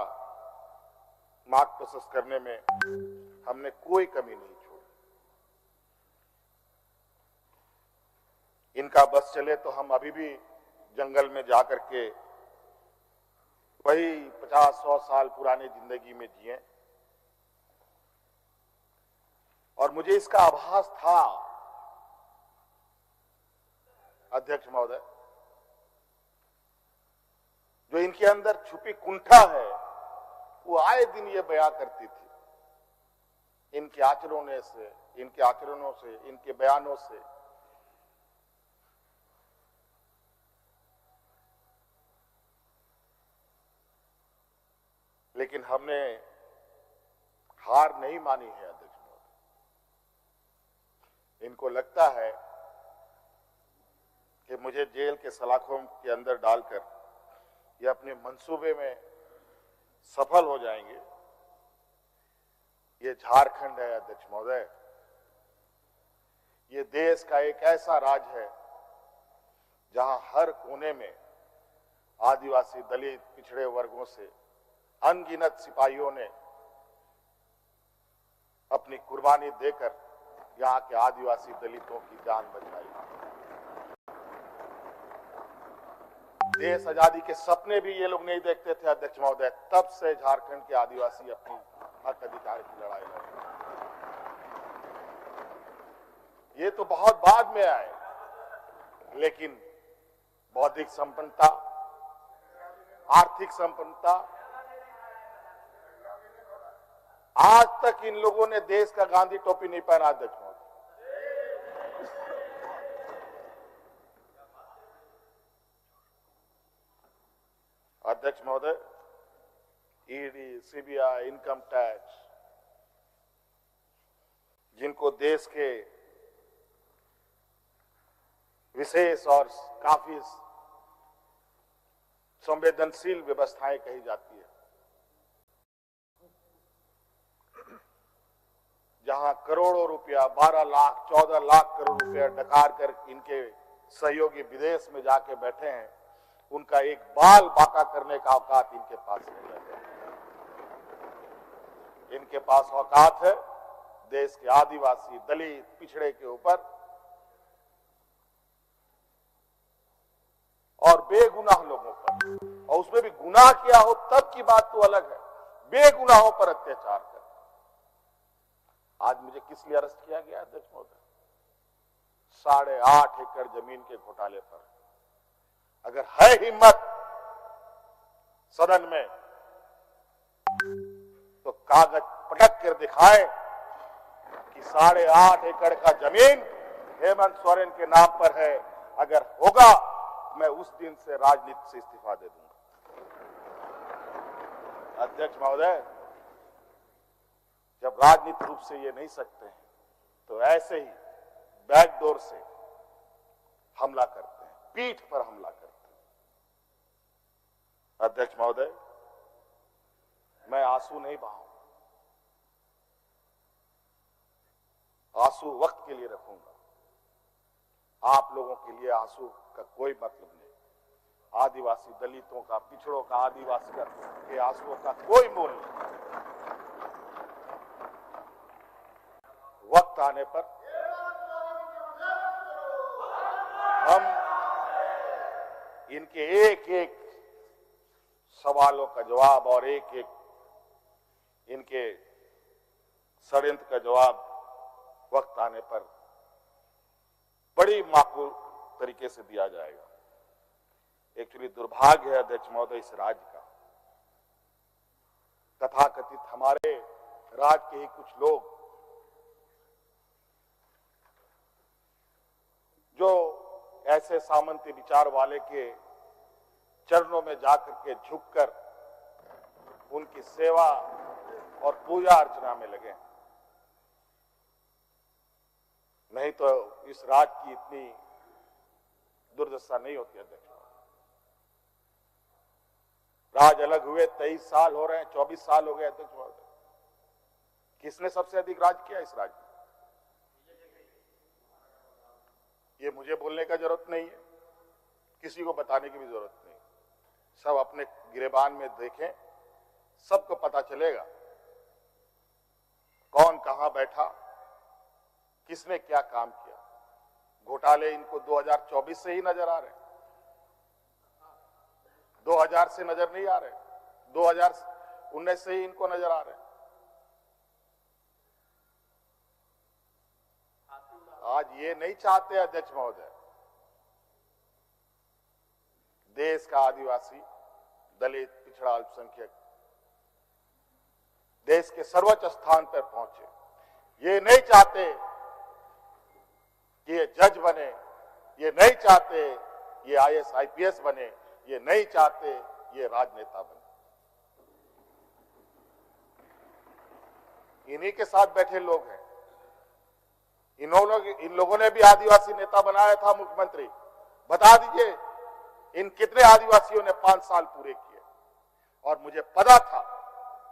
मार्ग प्रशस्त करने में हमने कोई कमी नहीं छोड़ी। इनका बस चले तो हम अभी भी जंगल में जाकर के वही 50-100 साल पुरानी जिंदगी में जिए। और मुझे इसका आभास था अध्यक्ष महोदय, जो इनके अंदर छुपी कुंठा है वो आए दिन ये बयां करती थी। इनके आचरणों से, इनके बयानों से लेकिन हमने हार नहीं मानी है अध्यक्ष महोदय। इनको लगता है कि मुझे जेल के सलाखों के अंदर डालकर ये अपने मंसूबे में सफल हो जाएंगे। ये झारखंड है अध्यक्ष महोदय, ये देश का एक ऐसा राज्य है जहां हर कोने में आदिवासी दलित पिछड़े वर्गों से अनगिनत सिपाहियों ने अपनी कुर्बानी देकर यहां के आदिवासी दलितों की जान बचाई। देश आजादी के सपने भी ये लोग नहीं देखते थे अध्यक्ष महोदय, तब से झारखंड के आदिवासी अपनी हक अधिकार की लड़ाई लड़ रहे। ये तो बहुत बाद में आए, लेकिन बौद्धिक संपन्नता, आर्थिक संपन्नता, आज तक इन लोगों ने देश का गांधी टोपी नहीं पहना अध्यक्ष महोदय। अध्यक्ष महोदय, ईडी, सीबीआई, इनकम टैक्स, जिनको देश के विशेष और काफी संवेदनशील व्यवस्थाएं कही जाती है, जहां करोड़ों रुपया, 12 लाख 14 लाख करोड़ रुपया डकार कर इनके सहयोगी विदेश में जाके बैठे हैं, उनका एक बाल बांका करने का औकात इनके पास नहीं है। इनके पास औकात है देश के आदिवासी, दलित, पिछड़े के ऊपर और बेगुनाह लोगों पर, और उसमें भी गुनाह किया हो तब की बात तो अलग है, बेगुनाहों पर अत्याचार कर। आज मुझे किस लिए अरेस्ट किया गया अध्यक्ष महोदय? 8.5 एकड़ जमीन के घोटाले पर। अगर है हिम्मत सदन में तो कागज पटक कर दिखाए कि 8.5 एकड़ का जमीन हेमंत सोरेन के नाम पर है। अगर होगा मैं उस दिन से राजनीति से इस्तीफा दे दूंगा। अध्यक्ष महोदय, जब राजनीतिक रूप से ये नहीं सकते हैं तो ऐसे ही बैकडोर से हमला करते हैं, पीठ पर हमला करते हैं। अध्यक्ष महोदय, मैं आंसू नहीं बहाऊंगा, आंसू वक्त के लिए रखूंगा। आप लोगों के लिए आंसू का कोई मतलब नहीं। आदिवासी दलितों का, पिछड़ों का, आदिवासी के आंसुओं का कोई मोल नहीं। वक्त आने पर हम इनके एक एक सवालों का जवाब और एक एक इनके षड्यंत्र का जवाब वक्त आने पर बड़ी माकूल तरीके से दिया जाएगा। एक्चुअली दुर्भाग्य है अध्यक्ष महोदय इस राज्य का, तथाकथित हमारे राज्य के ही कुछ लोग जो ऐसे सामंती विचार वाले के चरणों में जाकर के झुककर उनकी सेवा और पूजा अर्चना में लगे। नहीं तो इस राज्य की इतनी दुर्दशा नहीं होती अध्यक्ष। राज अलग हुए 23 साल हो रहे हैं, 24 साल हो गए अध्यक्ष महोदय। किसने सबसे अधिक राज किया इस राज्य में? ये मुझे बोलने का जरूरत नहीं है, किसी को बताने की भी जरूरत नहीं। सब अपने गिरेबान में देखें, सबको पता चलेगा कौन कहां बैठा, किसने क्या काम किया। घोटाले इनको 2024 से ही नजर आ रहे हैं, 2000 से नजर नहीं आ रहे, 2019 से ही इनको नजर आ रहे हैं। आज ये नहीं चाहते अध्यक्ष महोदय, देश का आदिवासी, दलित, पिछड़ा, अल्पसंख्यक देश के सर्वोच्च स्थान पर पहुंचे। ये नहीं चाहते कि ये जज बने, ये नहीं चाहते ये IAS IPS बने, ये नहीं चाहते ये राजनेता बने। इन्हीं के साथ बैठे लोग हैं। इन लोगों ने भी आदिवासी नेता बनाया था मुख्यमंत्री। बता दीजिए इन कितने आदिवासियों ने 5 साल पूरे किए। और मुझे पता था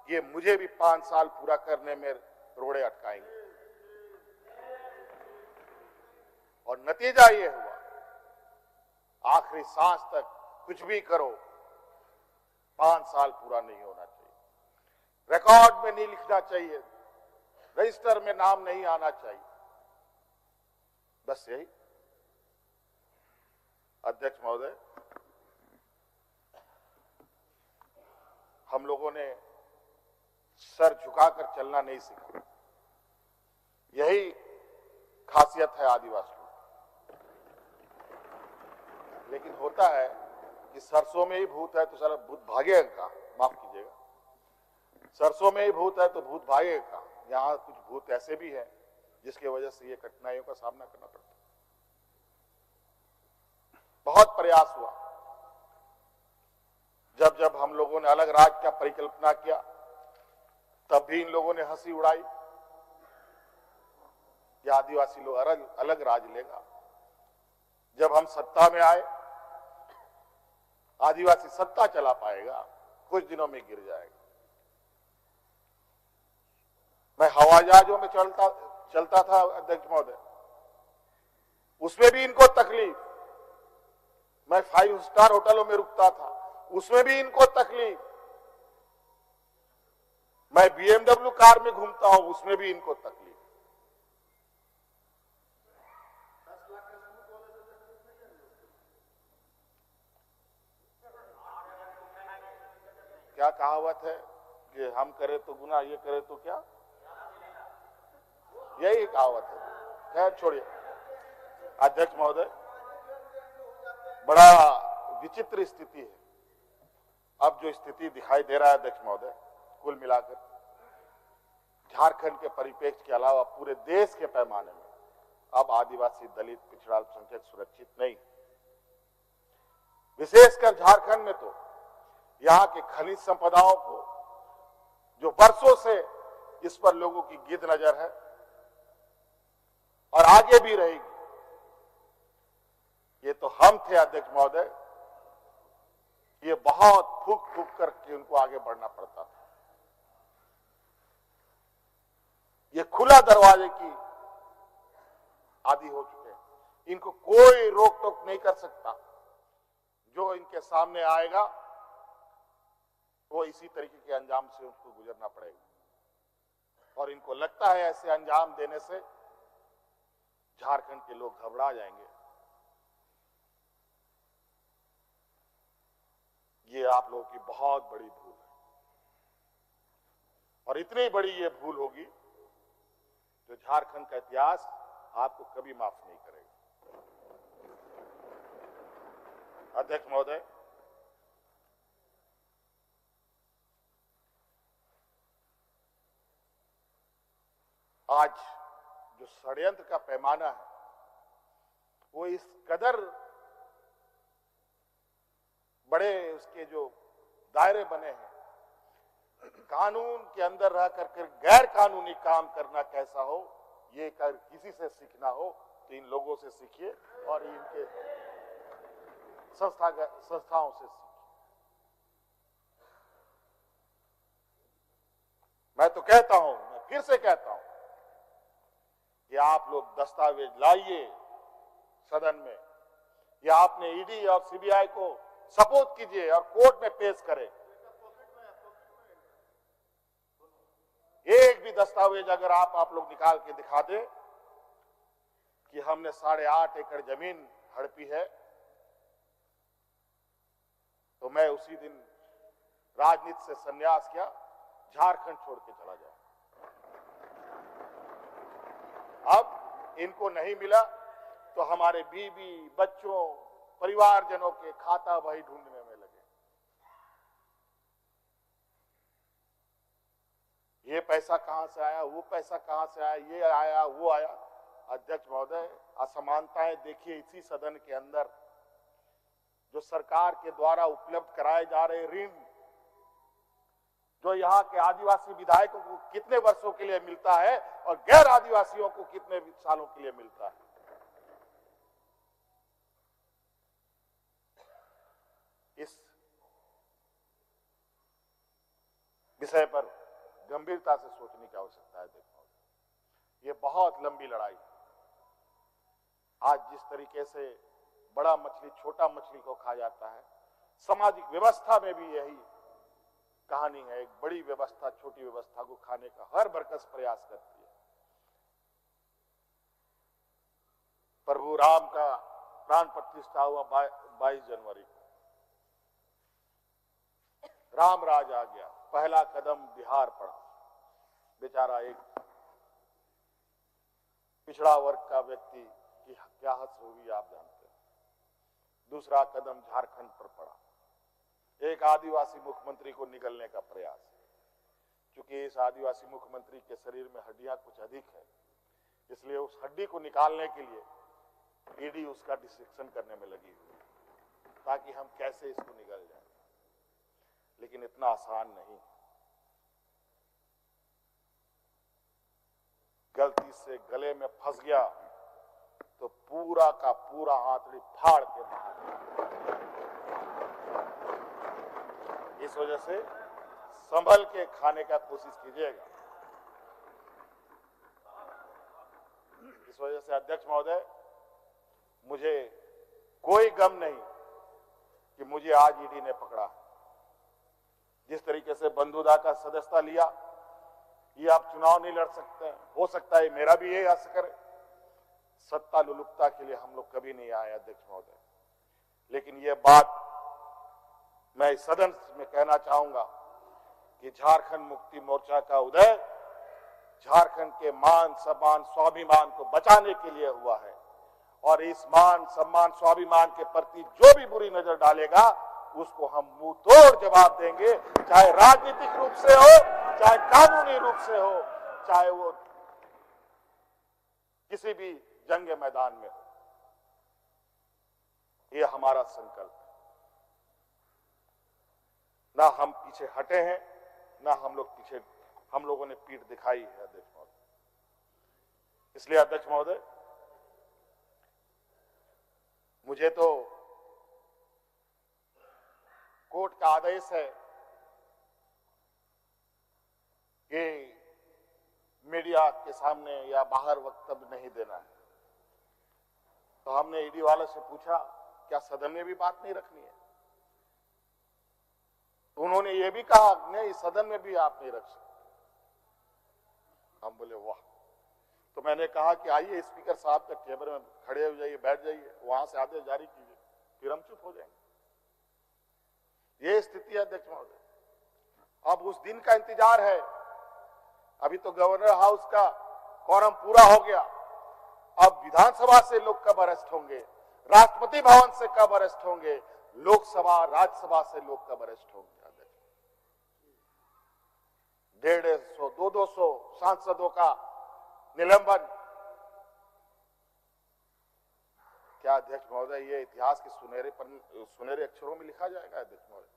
ये मुझे भी 5 साल पूरा करने में रोड़े अटकाएंगे, और नतीजा ये हुआ आखिरी सांस तक कुछ भी करो 5 साल पूरा नहीं होना चाहिए, रिकॉर्ड में नहीं लिखना चाहिए, रजिस्टर में नाम नहीं आना चाहिए। बस यही। अध्यक्ष महोदय, हम लोगों ने सर झुकाकर चलना नहीं सीखा। यही खासियत है आदिवासियों। लेकिन होता है कि सरसों में ही भूत है तो सारा भूत भागेगा। माफ कीजिएगा, सरसों में ही भूत है तो भूत भागेगा। यहाँ कुछ भूत ऐसे भी हैं जिसकी वजह से ये कठिनाइयों का सामना करना पड़ता है। बहुत प्रयास हुआ, जब जब हम लोगों ने अलग राज्य का परिकल्पना किया तब भी इन लोगों ने हंसी उड़ाई कि आदिवासी लोग अलग राज्य लेगा। जब हम सत्ता में आए, आदिवासी सत्ता चला पाएगा, कुछ दिनों में गिर जाएगा। मैं हवाई जहाजों में चलता था अध्यक्ष महोदय, उसमें भी इनको तकलीफ। मैं 5 स्टार होटलों में रुकता था, उसमें भी इनको तकलीफ। मैं BMW कार में घूमता हूं, उसमें भी इनको तकलीफ। क्या कहावत है कि हम करें तो गुनाह, ये करे तो क्या, यही कहावत है। खैर छोड़िए। अध्यक्ष महोदय, बड़ा विचित्र स्थिति है। अब जो स्थिति दिखाई दे रहा है अध्यक्ष महोदय, कुल मिलाकर झारखंड के परिप्रेक्ष्य के अलावा पूरे देश के पैमाने में अब आदिवासी, दलित, पिछड़ा अल्पसंख्यक सुरक्षित नहीं। विशेषकर झारखंड में तो यहाँ के खनिज संपदाओं को, जो वर्षों से इस पर लोगों की गिद्ध नजर है और आगे भी रहेगी। ये तो हम थे अध्यक्ष महोदय, ये बहुत फूक फूक करके उनको आगे बढ़ना पड़ता था। ये खुला दरवाजे की आदी हो चुके हैं, इनको कोई रोक टोक नहीं कर सकता। जो इनके सामने आएगा वो इसी तरीके के अंजाम से उसको गुजरना पड़ेगा। और इनको लगता है ऐसे अंजाम देने से झारखंड के लोग घबरा जाएंगे। ये आप लोगों की बहुत बड़ी भूल है, और इतनी बड़ी ये भूल होगी जो झारखंड का इतिहास आपको कभी माफ नहीं करेगा। अध्यक्ष महोदय, आज जो षड्यंत्र का पैमाना है वो इस कदर बड़े उसके जो दायरे बने हैं, कानून के अंदर रह कर गैर कानूनी काम करना कैसा हो, ये कर किसी से सीखना हो तो इन लोगों से सीखिए और इनके संस्थाओं से सीखिए। मैं तो कहता हूं, मैं फिर से कहता हूं कि आप लोग दस्तावेज लाइए सदन में, या आपने ईडी और सीबीआई को सपोर्ट कीजिए और कोर्ट में पेश करें। एक भी दस्तावेज अगर आप लोग निकाल के दिखा दें कि हमने 8.5 एकड़ जमीन हड़पी है, तो मैं उसी दिन राजनीति से संन्यास किया, झारखंड छोड़ के चला जाऊं। अब इनको नहीं मिला तो हमारे बीवी, बच्चों, परिवारजनों के खाता बही ढूंढने में लगे। ये पैसा कहां से आया, वो पैसा कहां से आया, ये आया, वो आया। अध्यक्ष महोदय, असमानताएं देखिए इसी सदन के अंदर। जो सरकार के द्वारा उपलब्ध कराए जा रहे ऋण, जो यहाँ के आदिवासी विधायकों को कितने वर्षों के लिए मिलता है और गैर आदिवासियों को कितने सालों के लिए मिलता है। इस विषय पर गंभीरता से सोचने की आवश्यकता है। देखो, ये बहुत लंबी लड़ाई है। आज जिस तरीके से बड़ा मछली छोटा मछली को खा जाता है, सामाजिक व्यवस्था में भी यही कहानी है। एक बड़ी व्यवस्था छोटी व्यवस्था को खाने का हर बरकस प्रयास करती है। प्रभु राम का प्राण प्रतिष्ठा हुआ 22 जनवरी को। राम राज आ गया, पहला कदम बिहार पड़ा। बेचारा एक पिछड़ा वर्ग का व्यक्ति की क्या हद हुई आप जानते हैं। दूसरा कदम झारखंड पर पड़ा, एक आदिवासी मुख्यमंत्री को निगलने का प्रयास। क्योंकि इस आदिवासी मुख्यमंत्री के शरीर में हड्डियां कुछ अधिक है, इसलिए उस हड्डी को निकालने के लिए ईडी उसका डिसेक्शन करने में लगी हुई, ताकि हम कैसे इसको निगल जाए। लेकिन इतना आसान नहीं। गलती से गले में फंस गया तो पूरा का पूरा आंतड़ी फाड़ के बाहर। इस वजह से संभल के खाने का कोशिश कीजिएगा। इस वजह से अध्यक्ष महोदय, मुझे कोई गम नहीं कि मुझे आज ईडी ने पकड़ा। जिस तरीके से बंधुदा का सदस्यता लिया, ये आप चुनाव नहीं लड़ सकते हैं, हो सकता है मेरा भी यही असर है। सत्ता लुलुपता के लिए हम लोग कभी नहीं आए अध्यक्ष महोदय, लेकिन ये बात मैं इस सदन में कहना चाहूंगा कि झारखंड मुक्ति मोर्चा का उदय झारखंड के मान सम्मान स्वाभिमान को बचाने के लिए हुआ है, और इस मान सम्मान स्वाभिमान के प्रति जो भी बुरी नजर डालेगा उसको हम मुंह तोड़ जवाब देंगे, चाहे राजनीतिक रूप से हो, चाहे कानूनी रूप से हो, चाहे वो किसी भी जंग मैदान में हो। ये हमारा संकल्प है। ना हम पीछे हटे हैं, ना हम लोगों ने पीठ दिखाई है अध्यक्ष महोदय। इसलिए अध्यक्ष महोदय, मुझे तो कोर्ट का आदेश है कि मीडिया के सामने या बाहर वक्तव्य नहीं देना है, तो हमने ईडी वाले से पूछा क्या सदन में भी बात नहीं रखनी है, तो उन्होंने ये भी कहा नहीं सदन में भी आप नहीं रख सकते। हम बोले वाह। तो मैंने कहा कि आइए स्पीकर साहब के टेबल में खड़े हो जाइए, बैठ जाइए, वहां से आदेश जारी कीजिए, फिर हम चुप हो जाएंगे। ये स्थिति है अध्यक्ष महोदय। अब उस दिन का इंतजार है। अभी तो गवर्नर हाउस का कोरम पूरा हो गया, अब विधानसभा से लोग कब अरेस्ट होंगे, राष्ट्रपति भवन से कब अरेस्ट होंगे, लोकसभा राज्यसभा से लोग कब अरेस्ट होंगे। 150 200 सांसदों का निलंबन। क्या अध्यक्ष महोदय ये इतिहास के सुनहरे अक्षरों में लिखा जाएगा अध्यक्ष महोदय?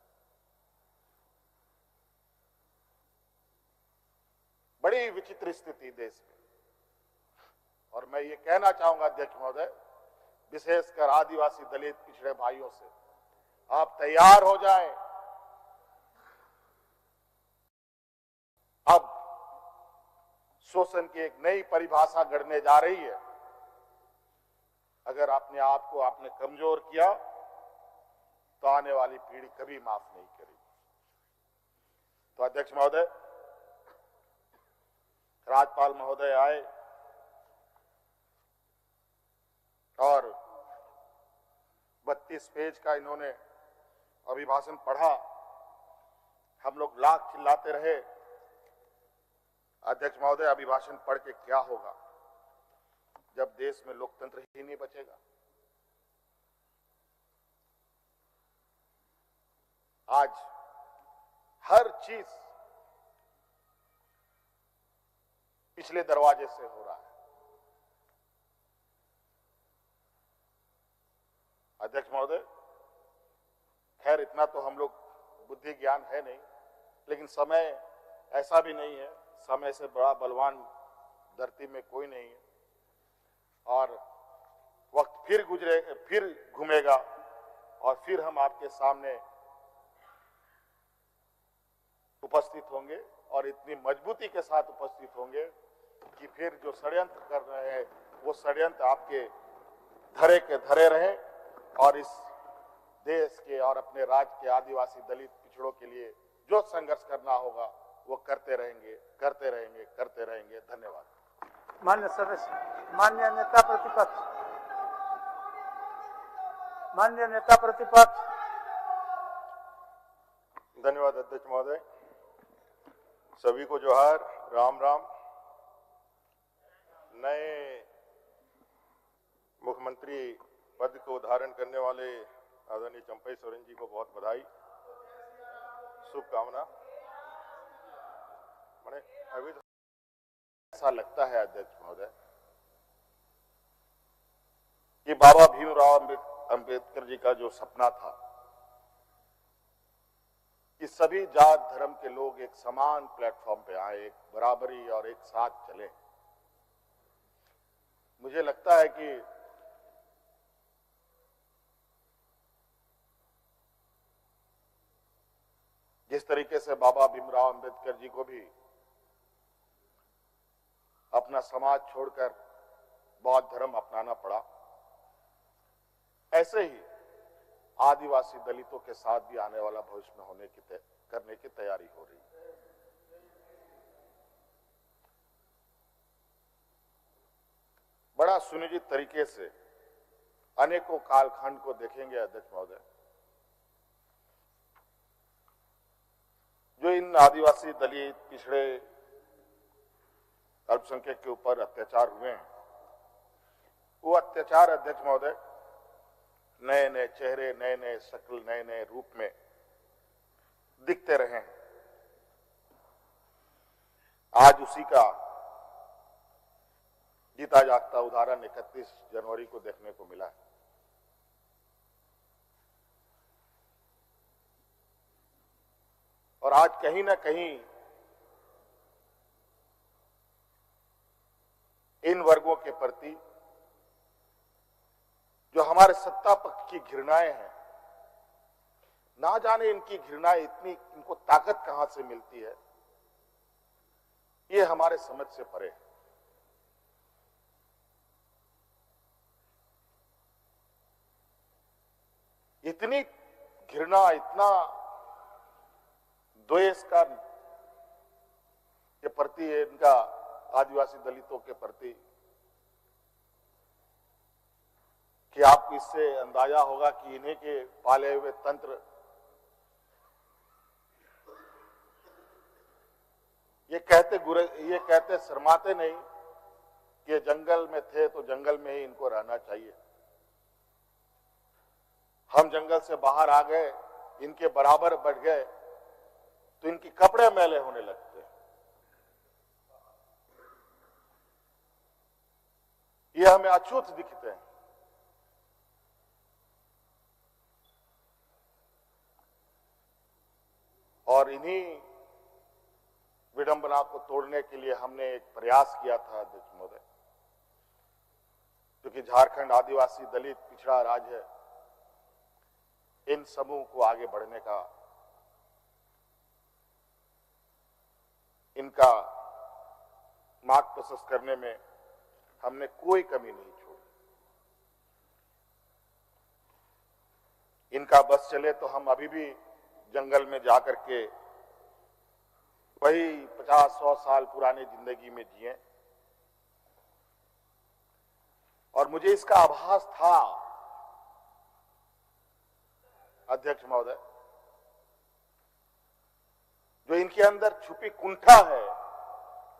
बड़ी विचित्र स्थिति देश में। और मैं ये कहना चाहूंगा अध्यक्ष महोदय, विशेषकर आदिवासी दलित पिछड़े भाइयों से, आप तैयार हो जाएं। अब शोषण की एक नई परिभाषा गढ़ने जा रही है। अगर अपने आप को आपने कमजोर किया तो आने वाली पीढ़ी कभी माफ नहीं करेगी। तो अध्यक्ष महोदय, राज्यपाल महोदय आए और 32 पेज का इन्होंने अभिभाषण पढ़ा। हम लोग लाख चिल्लाते रहे, अध्यक्ष महोदय अभिभाषण पढ़ के क्या होगा जब देश में लोकतंत्र ही नहीं बचेगा। आज हर चीज पिछले दरवाजे से हो रहा है। अध्यक्ष महोदय, खैर इतना तो हम लोग बुद्धि ज्ञान है नहीं, लेकिन समय ऐसा भी नहीं है, समय से बड़ा बलवान धरती में कोई नहीं है, और वक्त फिर घूमेगा और फिर हम आपके सामने उपस्थित होंगे और इतनी मजबूती के साथ उपस्थित होंगे कि फिर जो षड्यंत्र कर रहे हैं वो षड्यंत्र आपके धरे के धरे रहे और इस देश के और अपने राज्य के आदिवासी दलित पिछड़ों के लिए जो संघर्ष करना होगा वो करते रहेंगे, करते रहेंगे, करते रहेंगे। धन्यवाद। मान्य सदस्य, मान्य नेता प्रतिपक्ष, मान्य नेता प्रतिपक्ष। धन्यवाद अध्यक्ष महोदय। सभी को जोहार, राम राम। नए मुख्यमंत्री पद को धारण करने वाले आदरणीय चंपई सोरेन जी को बहुत बधाई, शुभकामना। मैंने अभी ऐसा लगता है अध्यक्ष महोदय कि बाबा भीमराव अंबेडकर जी का जो सपना था कि सभी जात धर्म के लोग एक समान प्लेटफॉर्म पे आए, एक बराबरी और एक साथ चले, मुझे लगता है कि जिस तरीके से बाबा भीमराव अंबेडकर जी को भी अपना समाज छोड़कर बौद्ध धर्म अपनाना पड़ा, ऐसे ही आदिवासी दलितों के साथ भी आने वाला भविष्य में करने की तैयारी हो रही है। बड़ा सुनिश्चित तरीके से अनेकों कालखंड को देखेंगे अध्यक्ष महोदय, जो इन आदिवासी दलित पिछड़े अल्पसंख्यक के ऊपर अत्याचार हुए हैं, वो अत्याचार अध्यक्ष महोदय नए नए चेहरे, नए नए शक्ल, नए नए रूप में दिखते रहे हैं। आज उसी का जीता जागता उदाहरण 31 जनवरी को देखने को मिला है। और आज कहीं ना कहीं इन वर्गों के प्रति जो हमारे सत्ता पक्ष की घृणाएं हैं, ना जाने इनकी घृणाएं इनको ताकत कहां से मिलती है, ये हमारे समझ से परे है। इतनी घृणा, इतना द्वेष का के प्रति इनका आदिवासी दलितों के प्रति कि आपको इससे अंदाजा होगा कि इन्हीं के पाले हुए तंत्र ये कहते शर्माते नहीं कि जंगल में थे तो जंगल में ही इनको रहना चाहिए। हम जंगल से बाहर आ गए, इनके बराबर बढ़ गए तो इनके कपड़े मैले होने लगते। ये हमें अछूत दिखते हैं। और इन्हीं विडंबना को तोड़ने के लिए हमने एक प्रयास किया था अध्यक्ष महोदय, क्योंकि झारखंड आदिवासी दलित पिछड़ा राज्य है, इन समूह को आगे बढ़ने का, इनका मार्ग प्रशस्त करने में हमने कोई कमी नहीं छोड़ी। इनका बस चले तो हम अभी भी जंगल में जाकर के वही 50-100 साल पुरानी जिंदगी में जिए। और मुझे इसका आभास था अध्यक्ष महोदय, जो इनके अंदर छुपी कुंठा है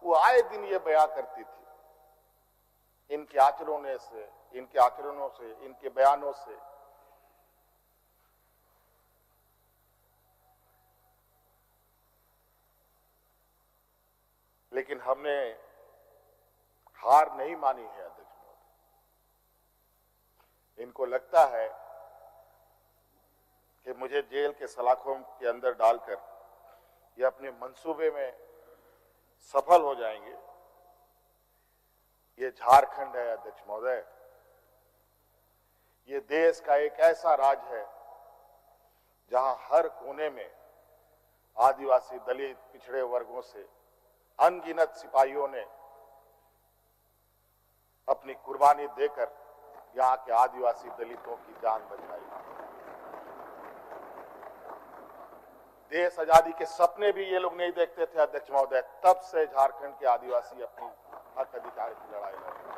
वो आए दिन ये बयां करती थी। इनके आचरणों से, इनके बयानों से लेकिन हमने हार नहीं मानी है अध्यक्ष महोदय। इनको लगता है कि मुझे जेल के सलाखों के अंदर डालकर ये अपने मंसूबे में सफल हो जाएंगे। ये झारखंड है अध्यक्ष महोदय, ये देश का एक ऐसा राज्य है जहां हर कोने में आदिवासी दलित पिछड़े वर्गों से अनगिनत सिपाहियों ने अपनी कुर्बानी देकर यहां के आदिवासी दलितों की जान बचाई। देश आजादी के सपने भी ये लोग नहीं देखते थे अध्यक्ष महोदय, तब से झारखंड के आदिवासी अपनी हक अधिकार की लड़ाई लड़ रहे।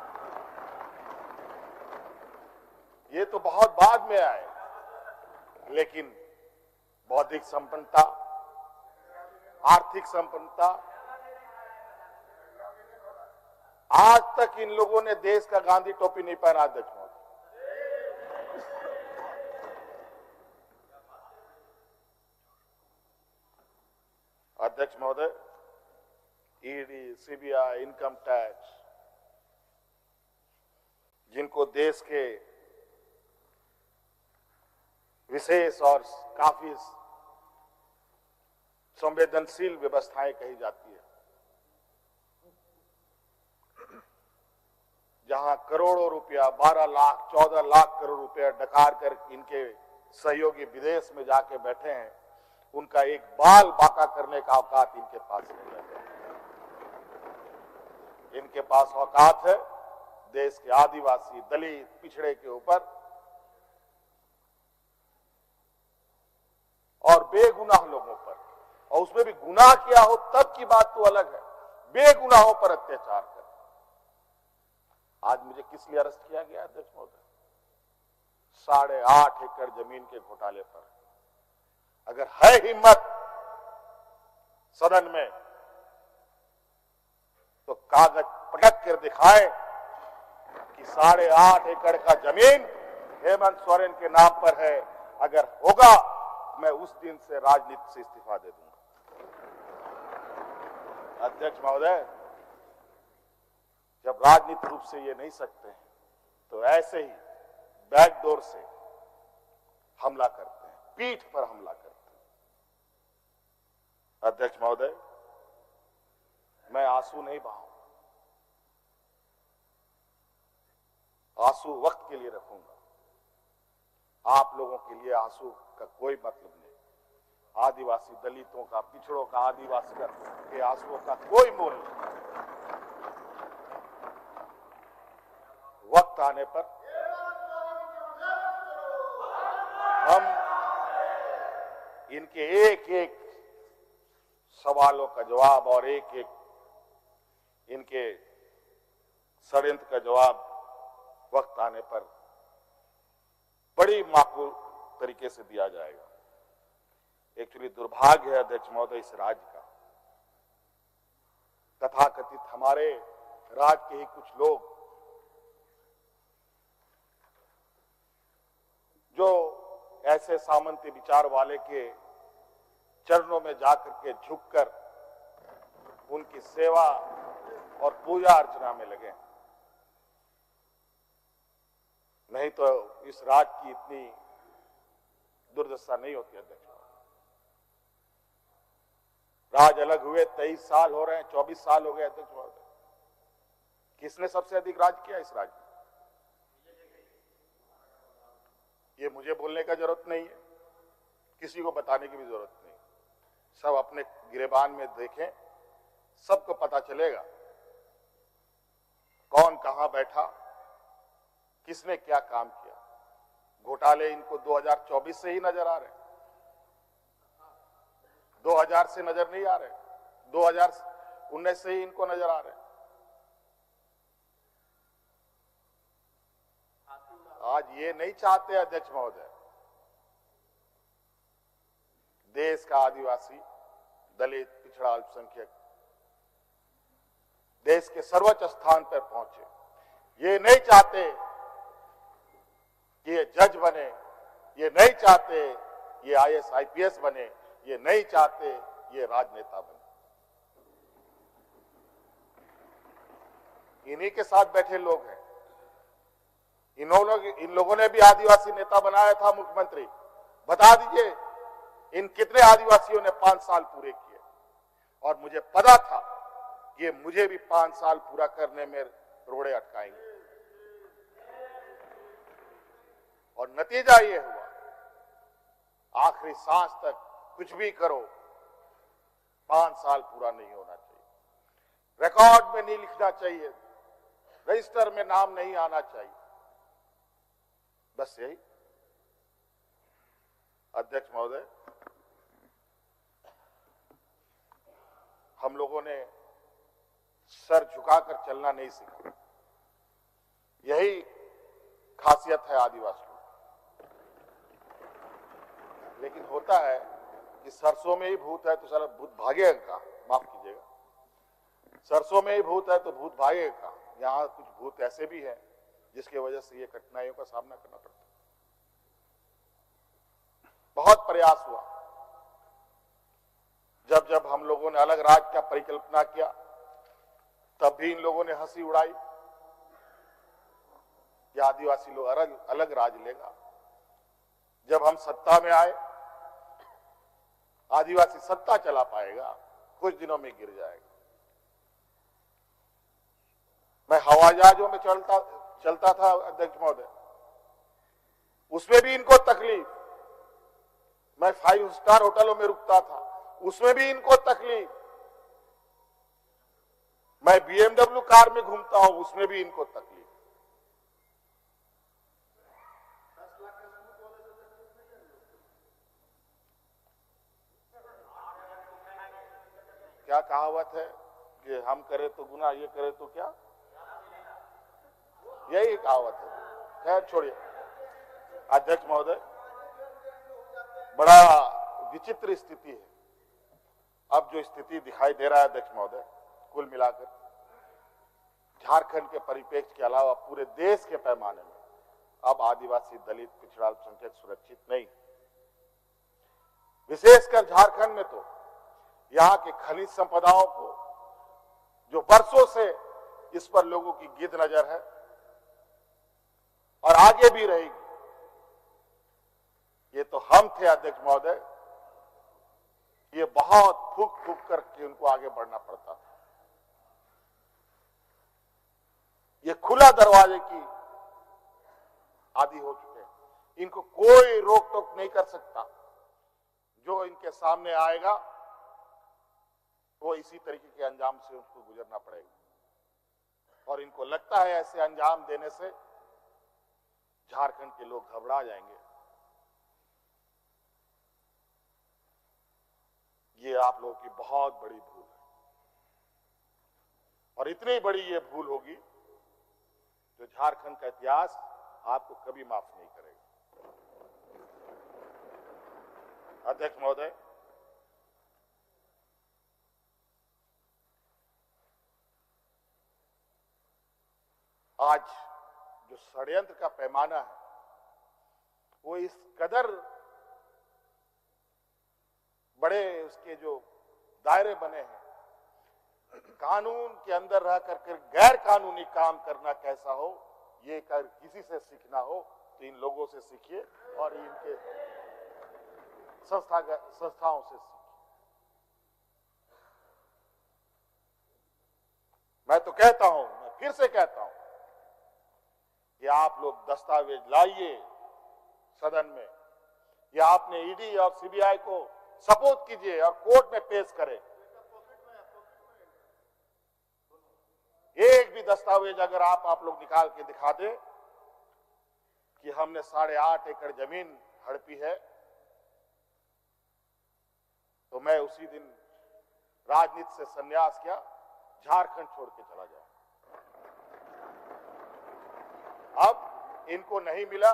ये तो बहुत बाद में आए, लेकिन बौद्धिक संपन्नता, आर्थिक संपन्नता, आज तक इन लोगों ने देश का गांधी टोपी नहीं पहना अध्यक्ष महोदय। अध्यक्ष महोदय, ईडी, सीबीआई, इनकम टैक्स, जिनको देश के विशेष और काफी संवेदनशील व्यवस्थाएं कही जाती है, जहां करोड़ों रुपया, 12 लाख 14 लाख करोड़ रुपया डकार कर इनके सहयोगी विदेश में जाके बैठे हैं, उनका एक बाल बाका करने का औकात इनके पास नहीं है। इनके पास औकात है देश के आदिवासी दलित पिछड़े के ऊपर और बेगुनाह लोगों पर, और उसमें भी गुनाह किया हो तब की बात तो अलग है, बेगुनाहों पर अत्याचार कर। आज मुझे किस लिए अरेस्ट किया गया अध्यक्ष महोदय? 8.5 एकड़ जमीन के घोटाले पर। अगर है हिम्मत सदन में तो कागज पटक कर दिखाए कि 8.5 एकड़ का जमीन हेमंत सोरेन के नाम पर है। अगर होगा मैं उस दिन से राजनीति से इस्तीफा दे दूंगा। अध्यक्ष महोदय, जब राजनीतिक रूप से ये नहीं सकते हैं तो ऐसे ही बैकडोर से हमला करते हैं, पीठ पर हमला करते हैं। अध्यक्ष महोदय, मैं आंसू नहीं बहाऊंगा, आंसू वक्त के लिए रखूंगा। आप लोगों के लिए आंसू का कोई मतलब नहीं। आदिवासी दलितों का, पिछड़ों का, आदिवासी के आंसुओं का कोई मोल नहीं। वक्त आने पर हम इनके एक एक सवालों का जवाब और एक एक इनके षड्यंत्र का जवाब वक्त आने पर बड़ी माकूल तरीके से दिया जाएगा। एक्चुअली दुर्भाग्य है अध्यक्ष महोदय इस राज्य का, तथाकथित हमारे राज्य के ही कुछ लोग जो ऐसे सामंती विचार वाले के चरणों में जाकर के झुककर उनकी सेवा और पूजा अर्चना में लगे। नहीं तो इस राज्य की इतनी दुर्दशा नहीं होती अध्यक्ष। राज अलग हुए 23 साल हो रहे हैं, 24 साल हो गए अध्यक्ष महोदय। किसने सबसे अधिक राज किया इस राज्य में? ये मुझे बोलने का जरूरत नहीं है, किसी को बताने की भी जरूरत नहीं। सब अपने गिरेबान में देखें, सबको पता चलेगा कौन कहां बैठा, किसने क्या काम किया। घोटाले इनको 2024 से ही नजर आ रहे हैं, 2000 से नजर नहीं आ रहे, 2019 से ही इनको नजर आ रहे हैं। आज ये नहीं चाहते अध्यक्ष महोदय देश का आदिवासी, दलित, पिछड़ा, अल्पसंख्यक देश के सर्वोच्च स्थान पर पहुंचे। ये नहीं चाहते कि ये जज बने, ये नहीं चाहते ये IAS IPS बने, ये नहीं चाहते ये राजनेता बने। इन्हीं के साथ बैठे लोग हैं। इन लोगों ने भी आदिवासी नेता बनाया था मुख्यमंत्री। बता दीजिए इन कितने आदिवासियों ने 5 साल पूरे किए। और मुझे पता था कि मुझे भी 5 साल पूरा करने में रोड़े अटकाएंगे, और नतीजा ये हुआ आखिरी सांस तक कुछ भी करो 5 साल पूरा नहीं होना चाहिए, रिकॉर्ड में नहीं लिखना चाहिए, रजिस्टर में नाम नहीं आना चाहिए। बस यही। अध्यक्ष महोदय, हम लोगों ने सर झुकाकर चलना नहीं सीखा। यही खासियत है आदिवासियों। लेकिन होता है कि सरसों में ही भूत है तो सारा भूत भागेगा कहां? माफ कीजिएगा, सरसों में ही भूत है तो भूत भागेगा कहां? यहां कुछ भूत ऐसे भी हैं जिसकी वजह से ये कठिनाइयों का सामना करना पड़ता है। बहुत प्रयास हुआ, जब हम लोगों ने अलग राज्य का परिकल्पना किया तब भी इन लोगों ने हंसी उड़ाई कि आदिवासी लोग अलग राज लेगा। जब हम सत्ता में आए, आदिवासी सत्ता चला पाएगा, कुछ दिनों में गिर जाएगा। मैं हवाई जहाजों में चलता था अध्यक्ष महोदय, उसमें भी इनको तकलीफ। मैं 5 स्टार होटलों में रुकता था, उसमें भी इनको तकलीफ। मैं BMW कार में घूमता हूं, उसमें भी इनको तकलीफ। क्या कहावत है कि हम करे तो गुनाह, ये करे तो क्या, यही कहावत है। खैर छोड़िए। अध्यक्ष महोदय, बड़ा विचित्र स्थिति है। अब जो स्थिति दिखाई दे रहा है अध्यक्ष महोदय, कुल मिलाकर झारखंड के परिप्रेक्ष्य के अलावा पूरे देश के पैमाने में अब आदिवासी, दलित, पिछड़ा अल्पसंख्यक सुरक्षित नहीं। विशेषकर झारखंड में तो यहाँ की खनिज संपदाओं को, जो वर्षों से इस पर लोगों की गिद्ध नजर है और आगे भी रहेगी, ये तो हम थे अध्यक्ष महोदय, ये बहुत फूक फूक करके उनको आगे बढ़ना पड़ता था। ये खुला दरवाजे की आदि हो चुके हैं, इनको कोई रोक टोक नहीं कर सकता। जो इनके सामने आएगा वो इसी तरीके के अंजाम से उसको गुजरना पड़ेगा। और इनको लगता है ऐसे अंजाम देने से झारखंड के लोग घबरा जाएंगे। ये आप लोगों की बहुत बड़ी भूल है, और इतनी बड़ी ये भूल होगी जो झारखंड का इतिहास आपको कभी माफ नहीं करेगा। अध्यक्ष महोदय, आज जो षड्यंत्र का पैमाना है वो इस कदर बड़े उसके जो दायरे बने हैं, कानून के अंदर रह कर गैर कानूनी काम करना कैसा हो, ये कर किसी से सीखना हो तो इन लोगों से सीखिए और इनके संस्थाओं से सीखिए। मैं तो कहता हूं, मैं फिर से कहता हूं कि आप लोग दस्तावेज लाइए सदन में, या आपने ईडी और सीबीआई को सपोर्ट कीजिए और कोर्ट में पेश करें। एक भी दस्तावेज अगर आप लोग निकाल के दिखा दे कि हमने 8.5 एकड़ जमीन हड़पी है, तो मैं उसी दिन राजनीति से संन्यास किया, झारखंड छोड़ के चला जाऊं। अब इनको नहीं मिला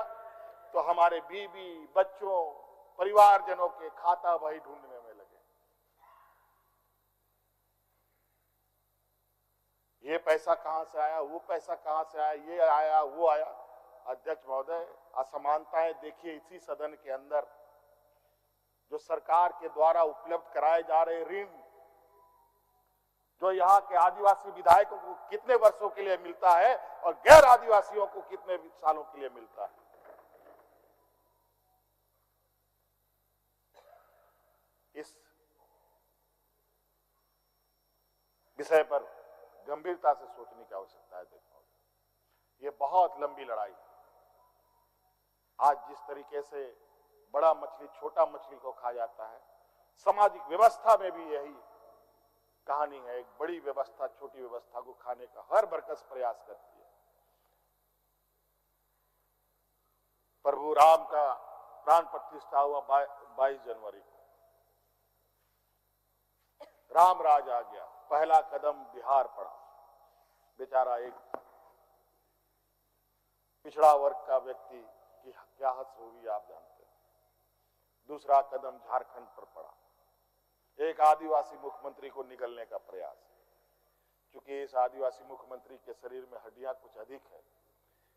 तो हमारे बीवी, बच्चों, परिवारजनों के खाता बही ढूंढने में लगे। ये पैसा कहां से आया, वो पैसा कहां से आया, ये आया, वो आया। अध्यक्ष महोदय, असमानताएं देखिए इसी सदन के अंदर। जो सरकार के द्वारा उपलब्ध कराए जा रहे ऋण, जो यहाँ के आदिवासी विधायकों को कितने वर्षों के लिए मिलता है और गैर आदिवासियों को कितने सालों के लिए मिलता है। इस विषय पर गंभीरता से सोचने की आवश्यकता है। देखो, ये बहुत लंबी लड़ाई। आज जिस तरीके से बड़ा मछली छोटा मछली को खा जाता है, सामाजिक व्यवस्था में भी यही कहानी है। एक बड़ी व्यवस्था छोटी व्यवस्था को खाने का हर बरकस प्रयास करती है। प्रभु राम का प्राण प्रतिष्ठा हुआ 22 जनवरी को। राम राज आ गया, पहला कदम बिहार पड़ा। बेचारा एक पिछड़ा वर्ग का व्यक्ति की क्या हद होगी आप जानते हैं। दूसरा कदम झारखंड पर पड़ा, एक आदिवासी मुख्यमंत्री को निगलने का प्रयास। क्योंकि इस आदिवासी मुख्यमंत्री के शरीर में हड्डियां कुछ अधिक है,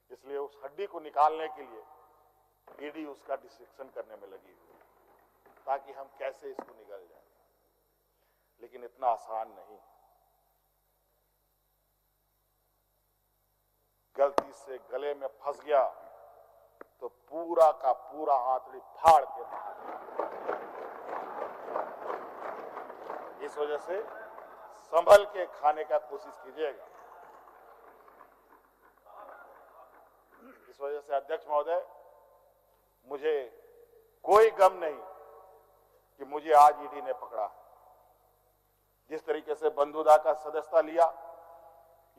इसलिए उस हड्डी को निकालने के लिए ईडी उसका डिसेक्शन करने में लगी हुई, ताकि हम कैसे इसको निगल जाए। लेकिन इतना आसान नहीं। गलती से गले में फंस गया तो पूरा का पूरा आंतड़ी फाड़ के बाहर। इस वजह से संभल के खाने का कोशिश कीजिएगा। इस वजह से अध्यक्ष महोदय, मुझे कोई गम नहीं कि मुझे आज ईडी ने पकड़ा। जिस तरीके से बंधुदा का सदस्यता लिया,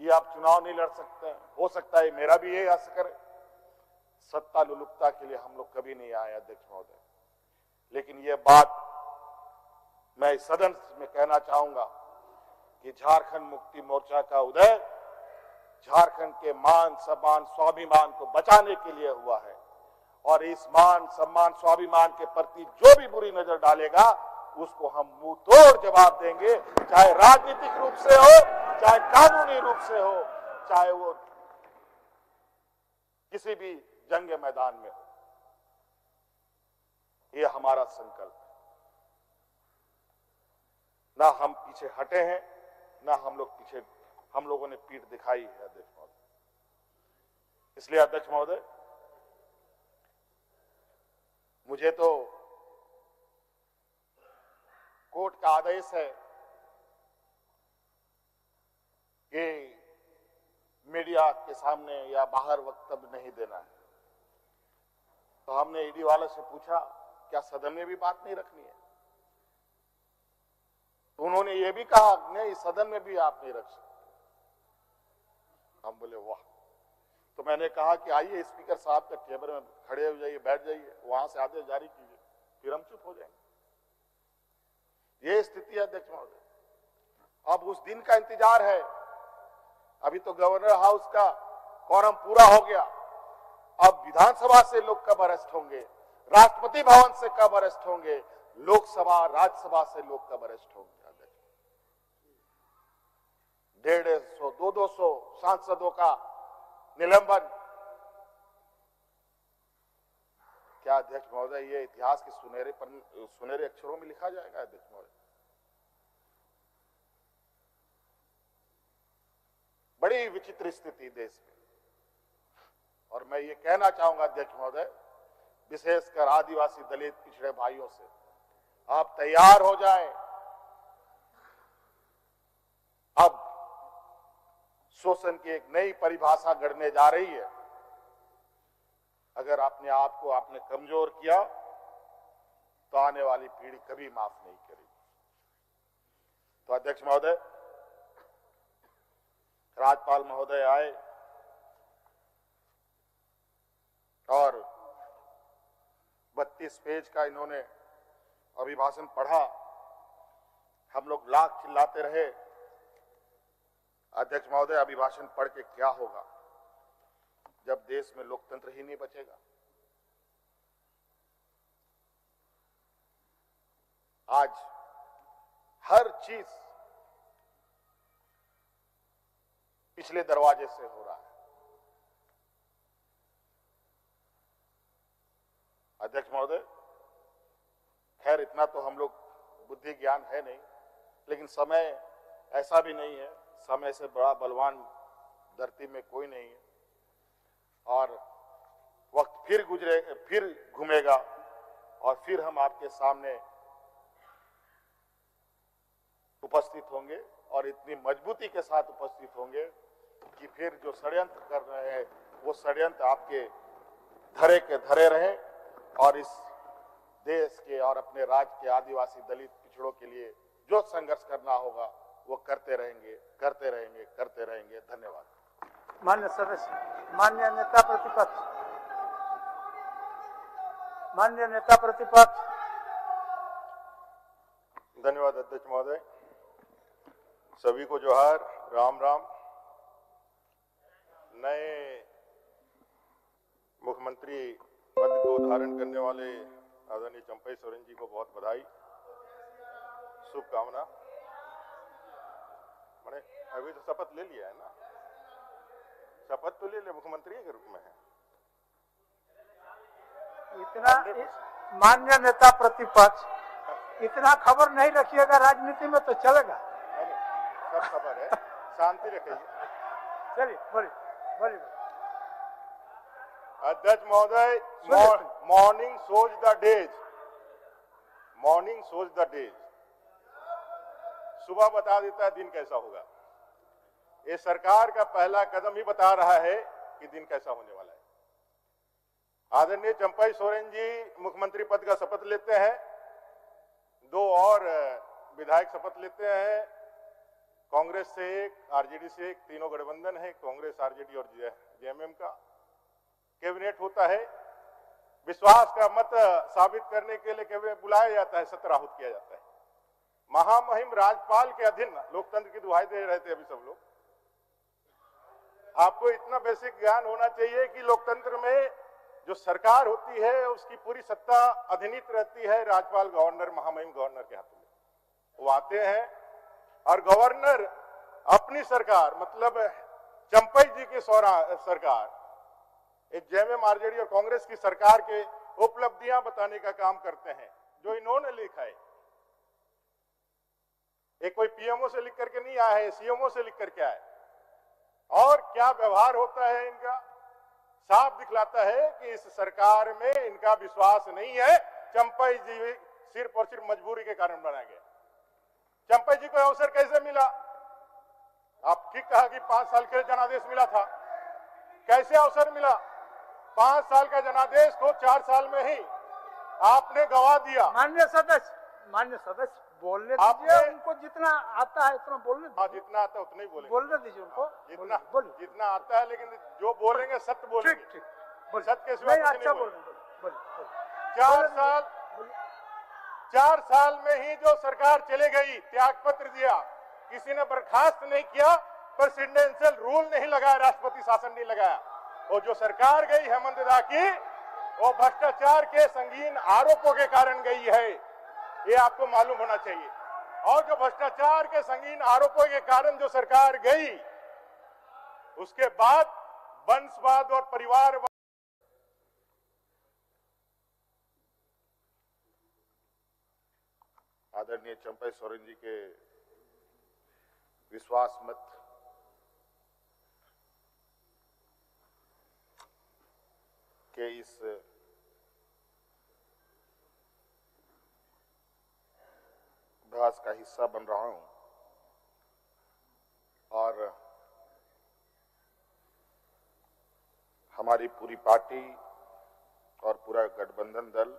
ये आप चुनाव नहीं लड़ सकते हैं। हो सकता है मेरा भी यही आस करे। सत्ता लुलुपता के लिए हम लोग कभी नहीं आए अध्यक्ष महोदय। लेकिन ये बात मैं इस सदन में कहना चाहूंगा कि झारखंड मुक्ति मोर्चा का उदय झारखंड के मान सम्मान स्वाभिमान को बचाने के लिए हुआ है और इस मान सम्मान स्वाभिमान के प्रति जो भी बुरी नजर डालेगा उसको हम मुंह तोड़ जवाब देंगे, चाहे राजनीतिक रूप से हो, चाहे कानूनी रूप से हो, चाहे वो किसी भी जंग मैदान में हो। ये हमारा संकल्प है। ना हम पीछे हटे हैं, ना हम लोगों ने पीठ दिखाई है अध्यक्ष महोदय। इसलिए अध्यक्ष महोदय, मुझे तो कोर्ट का आदेश है कि मीडिया के सामने या बाहर वक्तव्य नहीं देना है, तो हमने ईडी वाले से पूछा क्या सदन में भी बात नहीं रखनी है, तो उन्होंने ये भी कहा नहीं सदन में भी आप नहीं रख सकते। हम बोले वाह। तो मैंने कहा कि आइए स्पीकर साहब के टेबल में खड़े हो जाइए, बैठ जाइए, वहां से आदेश जारी कीजिए, फिर हम चुप हो जाएंगे। ये स्थिति है अध्यक्ष महोदय। अब उस दिन का इंतजार है। अभी तो गवर्नर हाउस का quorum पूरा हो गया, अब विधानसभा से लोग कब अरेस्ट होंगे, राष्ट्रपति भवन से कब अरेस्ट होंगे, लोकसभा राज्यसभा से लोग कब अरेस्ट होंगे। 150-200 सांसदों का निलंबन। क्या अध्यक्ष महोदय ये इतिहास के सुनहरे अक्षरों में लिखा जाएगा अध्यक्ष महोदय? बड़ी विचित्र स्थिति देश में। और मैं ये कहना चाहूंगा अध्यक्ष महोदय, विशेषकर आदिवासी दलित पिछड़े भाइयों से, आप तैयार हो जाएं। अब शोषण की एक नई परिभाषा गढ़ने जा रही है। अगर अपने आप को आपने कमजोर किया तो आने वाली पीढ़ी कभी माफ नहीं करेगी। तो अध्यक्ष महोदय, राज्यपाल महोदय आए और 32 पेज का इन्होंने अभिभाषण पढ़ा। हम लोग लाख चिल्लाते रहे, अध्यक्ष महोदय अभिभाषण पढ़ के क्या होगा जब देश में लोकतंत्र ही नहीं बचेगा। आज हर चीज पिछले दरवाजे से हो रहा है। अध्यक्ष महोदय, खैर इतना तो हम लोग बुद्धि ज्ञान है नहीं, लेकिन समय ऐसा भी नहीं है, समय से बड़ा बलवान धरती में कोई नहीं है और वक्त फिर घूमेगा और फिर हम आपके सामने उपस्थित होंगे और इतनी मजबूती के साथ उपस्थित होंगे कि फिर जो षड्यंत्र कर रहे हैं वो षड्यंत्र आपके धरे के धरे रहे और इस देश के और अपने राज्य के आदिवासी दलित पिछड़ों के लिए जो संघर्ष करना होगा वो करते रहेंगे। धन्यवाद। मान्य सदस्य, मान्य नेता प्रतिपक्ष। धन्यवाद अध्यक्ष महोदय। सभी को जोहार, राम राम। नए मुख्यमंत्री पद को धारण करने वाले आदरणीय चंपई सोरेन जी को बहुत बधाई, शुभकामना। मैंने अभी तो शपथ ले लिया है ना, शपथ तो ले लिया, मुख्यमंत्री के रूप में है। इतना मान्य नेता प्रतिपक्ष, इतना खबर नहीं रखिएगा राजनीति में तो चलेगा। सब खबर है, शांति रखिए। चलिए बोलिए। अध्यक्ष महोदय, मॉर्निंग सोज द डेज। सुबह बता देता है दिन कैसा होगा। ये सरकार का पहला कदम ही बता रहा है कि दिन कैसा होने वाला है। आदरणीय चंपई सोरेन जी मुख्यमंत्री पद का शपथ लेते हैं, 2 और विधायक शपथ लेते हैं, कांग्रेस से एक, आरजेडी से एक, तीनों गठबंधन है, कांग्रेस, आरजेडी और जेएमएम का। कैबिनेट होता है, विश्वास का मत साबित करने के लिए कैबिनेट बुलाया जाता है, सत्र आहूत किया जाता है। महामहिम राज्यपाल के अधीन लोकतंत्र की दुहाई दे रहे थे अभी सब लोग। आपको इतना बेसिक ज्ञान होना चाहिए कि लोकतंत्र में जो सरकार होती है उसकी पूरी सत्ता अधीनित रहती है राज्यपाल, गवर्नर, महामहिम गवर्नर के हाथों में। वो आते हैं और गवर्नर अपनी सरकार, मतलब चंपई जी की सरकार, जेएमएम आरजेडी और कांग्रेस की सरकार के उपलब्धियां बताने का काम करते हैं जो इन्होंने लिखा है। ये कोई पीएमओ से लिख करके नहीं आया है, सीएमओ से लिख करके आया है। और क्या व्यवहार होता है इनका साफ दिखलाता है कि इस सरकार में इनका विश्वास नहीं है। चंपई जी सिर्फ और सिर्फ मजबूरी के कारण बनाया गया। चंपई जी को अवसर कैसे मिला? आप ठीक कहा कि 5 साल के जनादेश मिला था। कैसे अवसर मिला? 5 साल का जनादेश को 4 साल में ही आपने गवा दिया। माननीय सदस्य बोलने दीजिए, उनको जितना आता है उतना बोलने दीजिए। हाँ, जितना आता है उतना ही बोलेंगे। बोलने दीजिए उनको, जितना आता है, लेकिन जो बोलेंगे सत्य बोलेंगे। ठीक सत्य के सिवा कुछ अच्छा नहीं बोलेंगे। बोल। 4 साल में ही जो सरकार चले गई, त्याग पत्र दिया, किसी ने बर्खास्त नहीं किया, प्रेसिडेंशियल रूल नहीं लगाया, राष्ट्रपति शासन नहीं लगाया। और जो सरकार गई हेमंत दा की, वो भ्रष्टाचार के संगीन आरोपों के कारण गई है, ये आपको मालूम होना चाहिए। और जो भ्रष्टाचार के संगीन आरोपों के कारण जो सरकार गई, उसके बाद वंशवाद और परिवारवाद, आदरणीय चंपई सोरेन जी के विश्वास मत के इस अभ्यास का हिस्सा बन रहा हूं और हमारी पूरी पार्टी और पूरा गठबंधन दल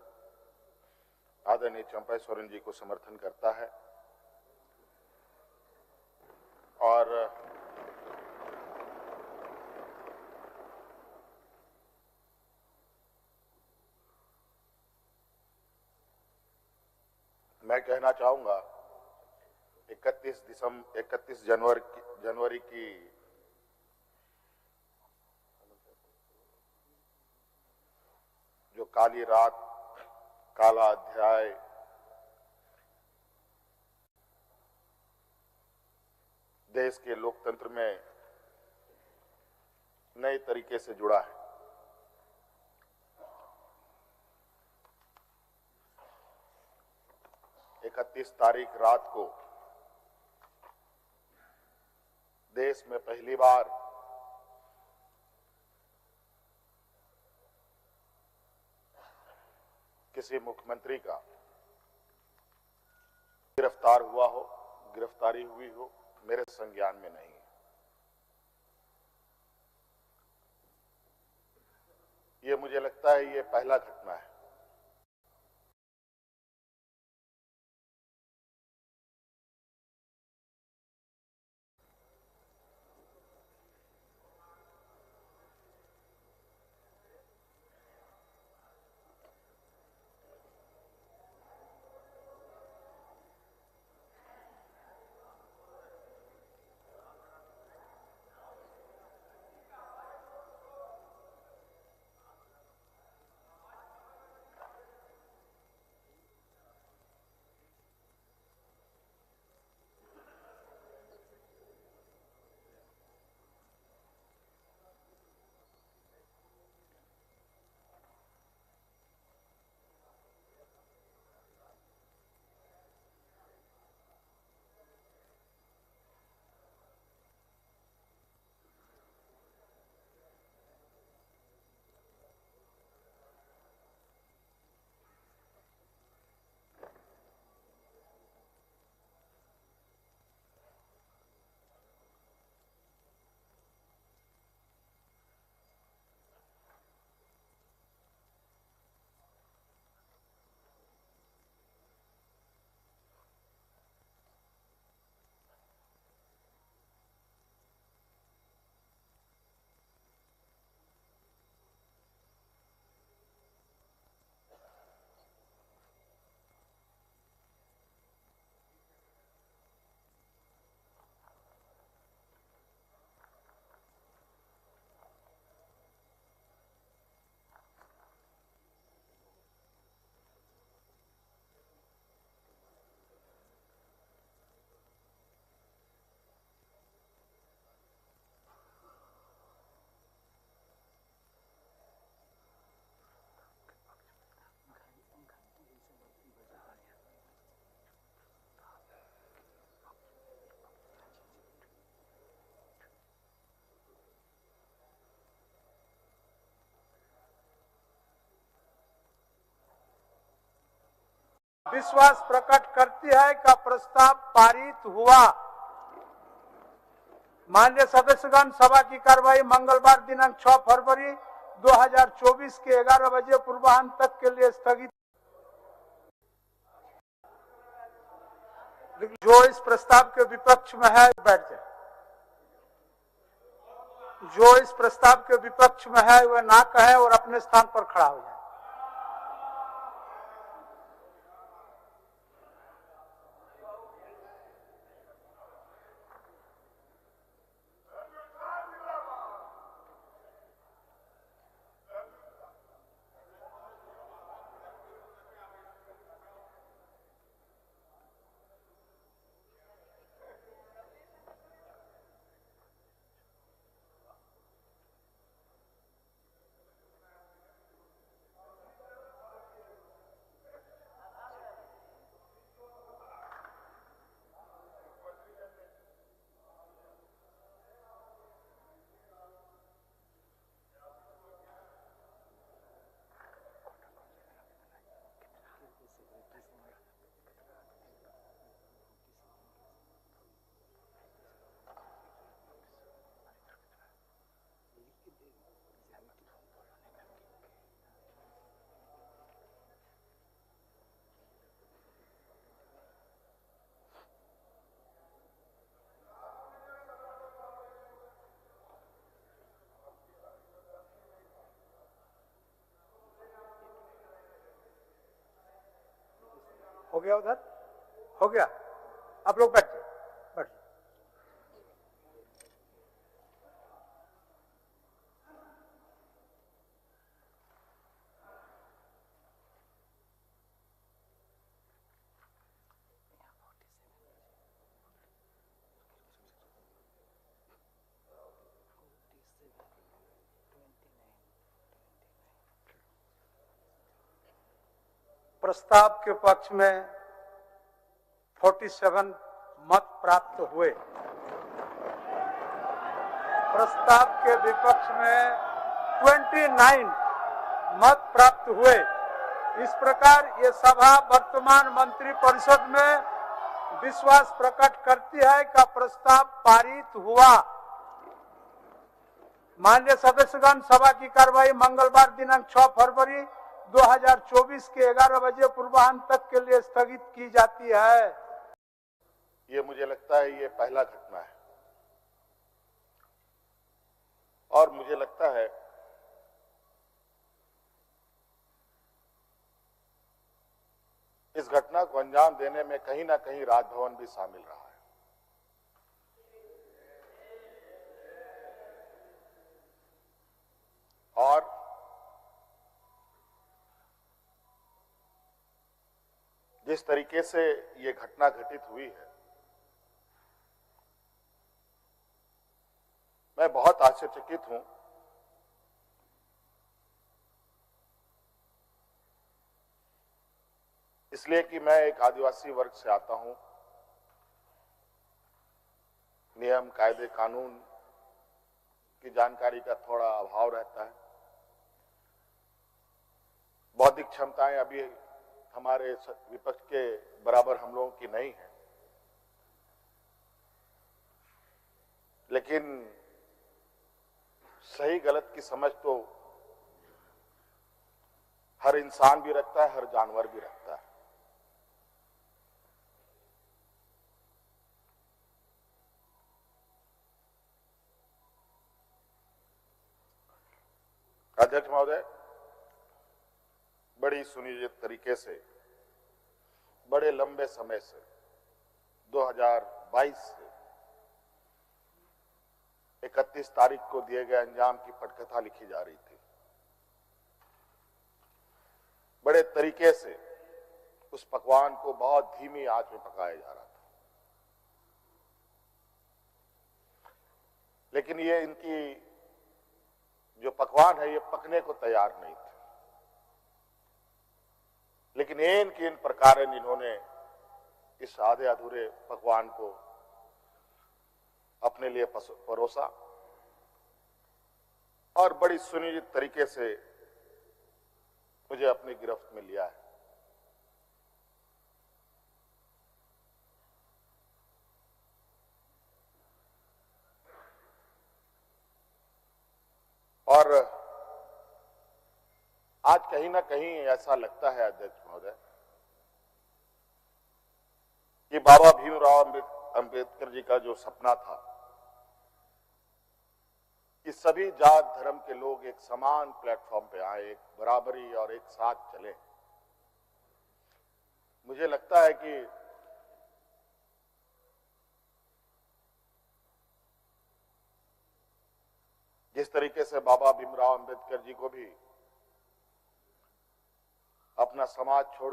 आदरणीय चंपई सोरेन जी को समर्थन करता है। और मैं कहना चाहूंगा 31 जनवरी की जो काली रात, काला अध्याय देश के लोकतंत्र में नए तरीके से जुड़ा है। इकतीस तारीख रात को देश में पहली बार किसी मुख्यमंत्री का गिरफ्तारी हुई हो, मेरे संज्ञान में नहीं है। ये मुझे लगता है ये पहला घटना है। विश्वास प्रकट करती है का प्रस्ताव पारित हुआ। माननीय सदस्यगण, सभा की कार्रवाई मंगलवार दिनांक 6 फरवरी 2024 के 11 बजे पूर्वाह्न तक के लिए स्थगित। जो इस प्रस्ताव के विपक्ष में है बैठ जाए। जो इस प्रस्ताव के विपक्ष में है वह ना कहे और अपने स्थान पर खड़ा हो जाए। हो गया उधर? हो गया? आप लोग बैठ जाइए, बैठ जाइए। प्रस्ताव के पक्ष में 47 मत प्राप्त हुए। प्रस्ताव के विपक्ष में 29 मत प्राप्त हुए। इस प्रकार ये सभा वर्तमान मंत्रिपरिषद में विश्वास प्रकट करती है का प्रस्ताव पारित हुआ। माननीय सदस्यगण, सभा की कार्रवाई मंगलवार दिनांक 6 फरवरी 2024 के 11 बजे पूर्वाह्न तक के लिए स्थगित की जाती है। ये मुझे लगता है ये पहला घटना है और मुझे लगता है इस घटना को अंजाम देने में कहीं ना कहीं राजभवन भी शामिल रहा है। और जिस तरीके से ये घटना घटित हुई है, मैं बहुत आश्चर्यचकित हूं। इसलिए कि मैं एक आदिवासी वर्ग से आता हूं। नियम, कायदे, कानून की जानकारी का थोड़ा अभाव रहता है। बौद्धिक क्षमताएं अभी हमारे विपक्ष के बराबर हम लोगों की नहीं है, लेकिन सही गलत की समझ तो हर इंसान भी रखता है, हर जानवर भी रखता है। अध्यक्ष महोदय, बड़ी सुनियोजित तरीके से बड़े लंबे समय से 2022 से 31 तारीख को दिए गए अंजाम की पटकथा लिखी जा रही थी। बड़े तरीके से उस पकवान को बहुत धीमी आंच में पकाया जा रहा था, लेकिन ये इनकी जो पकवान है ये पकने को तैयार नहीं थे। लेकिन इन प्रकार इन्होंने इस आधे अधूरे पकवान को अपने लिए परोसा और बड़ी सुनियोजित तरीके से मुझे अपनी गिरफ्त में लिया है। और आज कहीं ना कहीं ऐसा लगता है अध्यक्ष महोदय कि बाबा भीमराव अंबेडकर जी का जो सपना था कि सभी जात धर्म के लोग एक समान प्लेटफॉर्म पे आए, एक बराबरी और एक साथ चले, मुझे लगता है कि जिस तरीके से बाबा भीमराव अंबेडकर जी को भी अपना समाज छोड़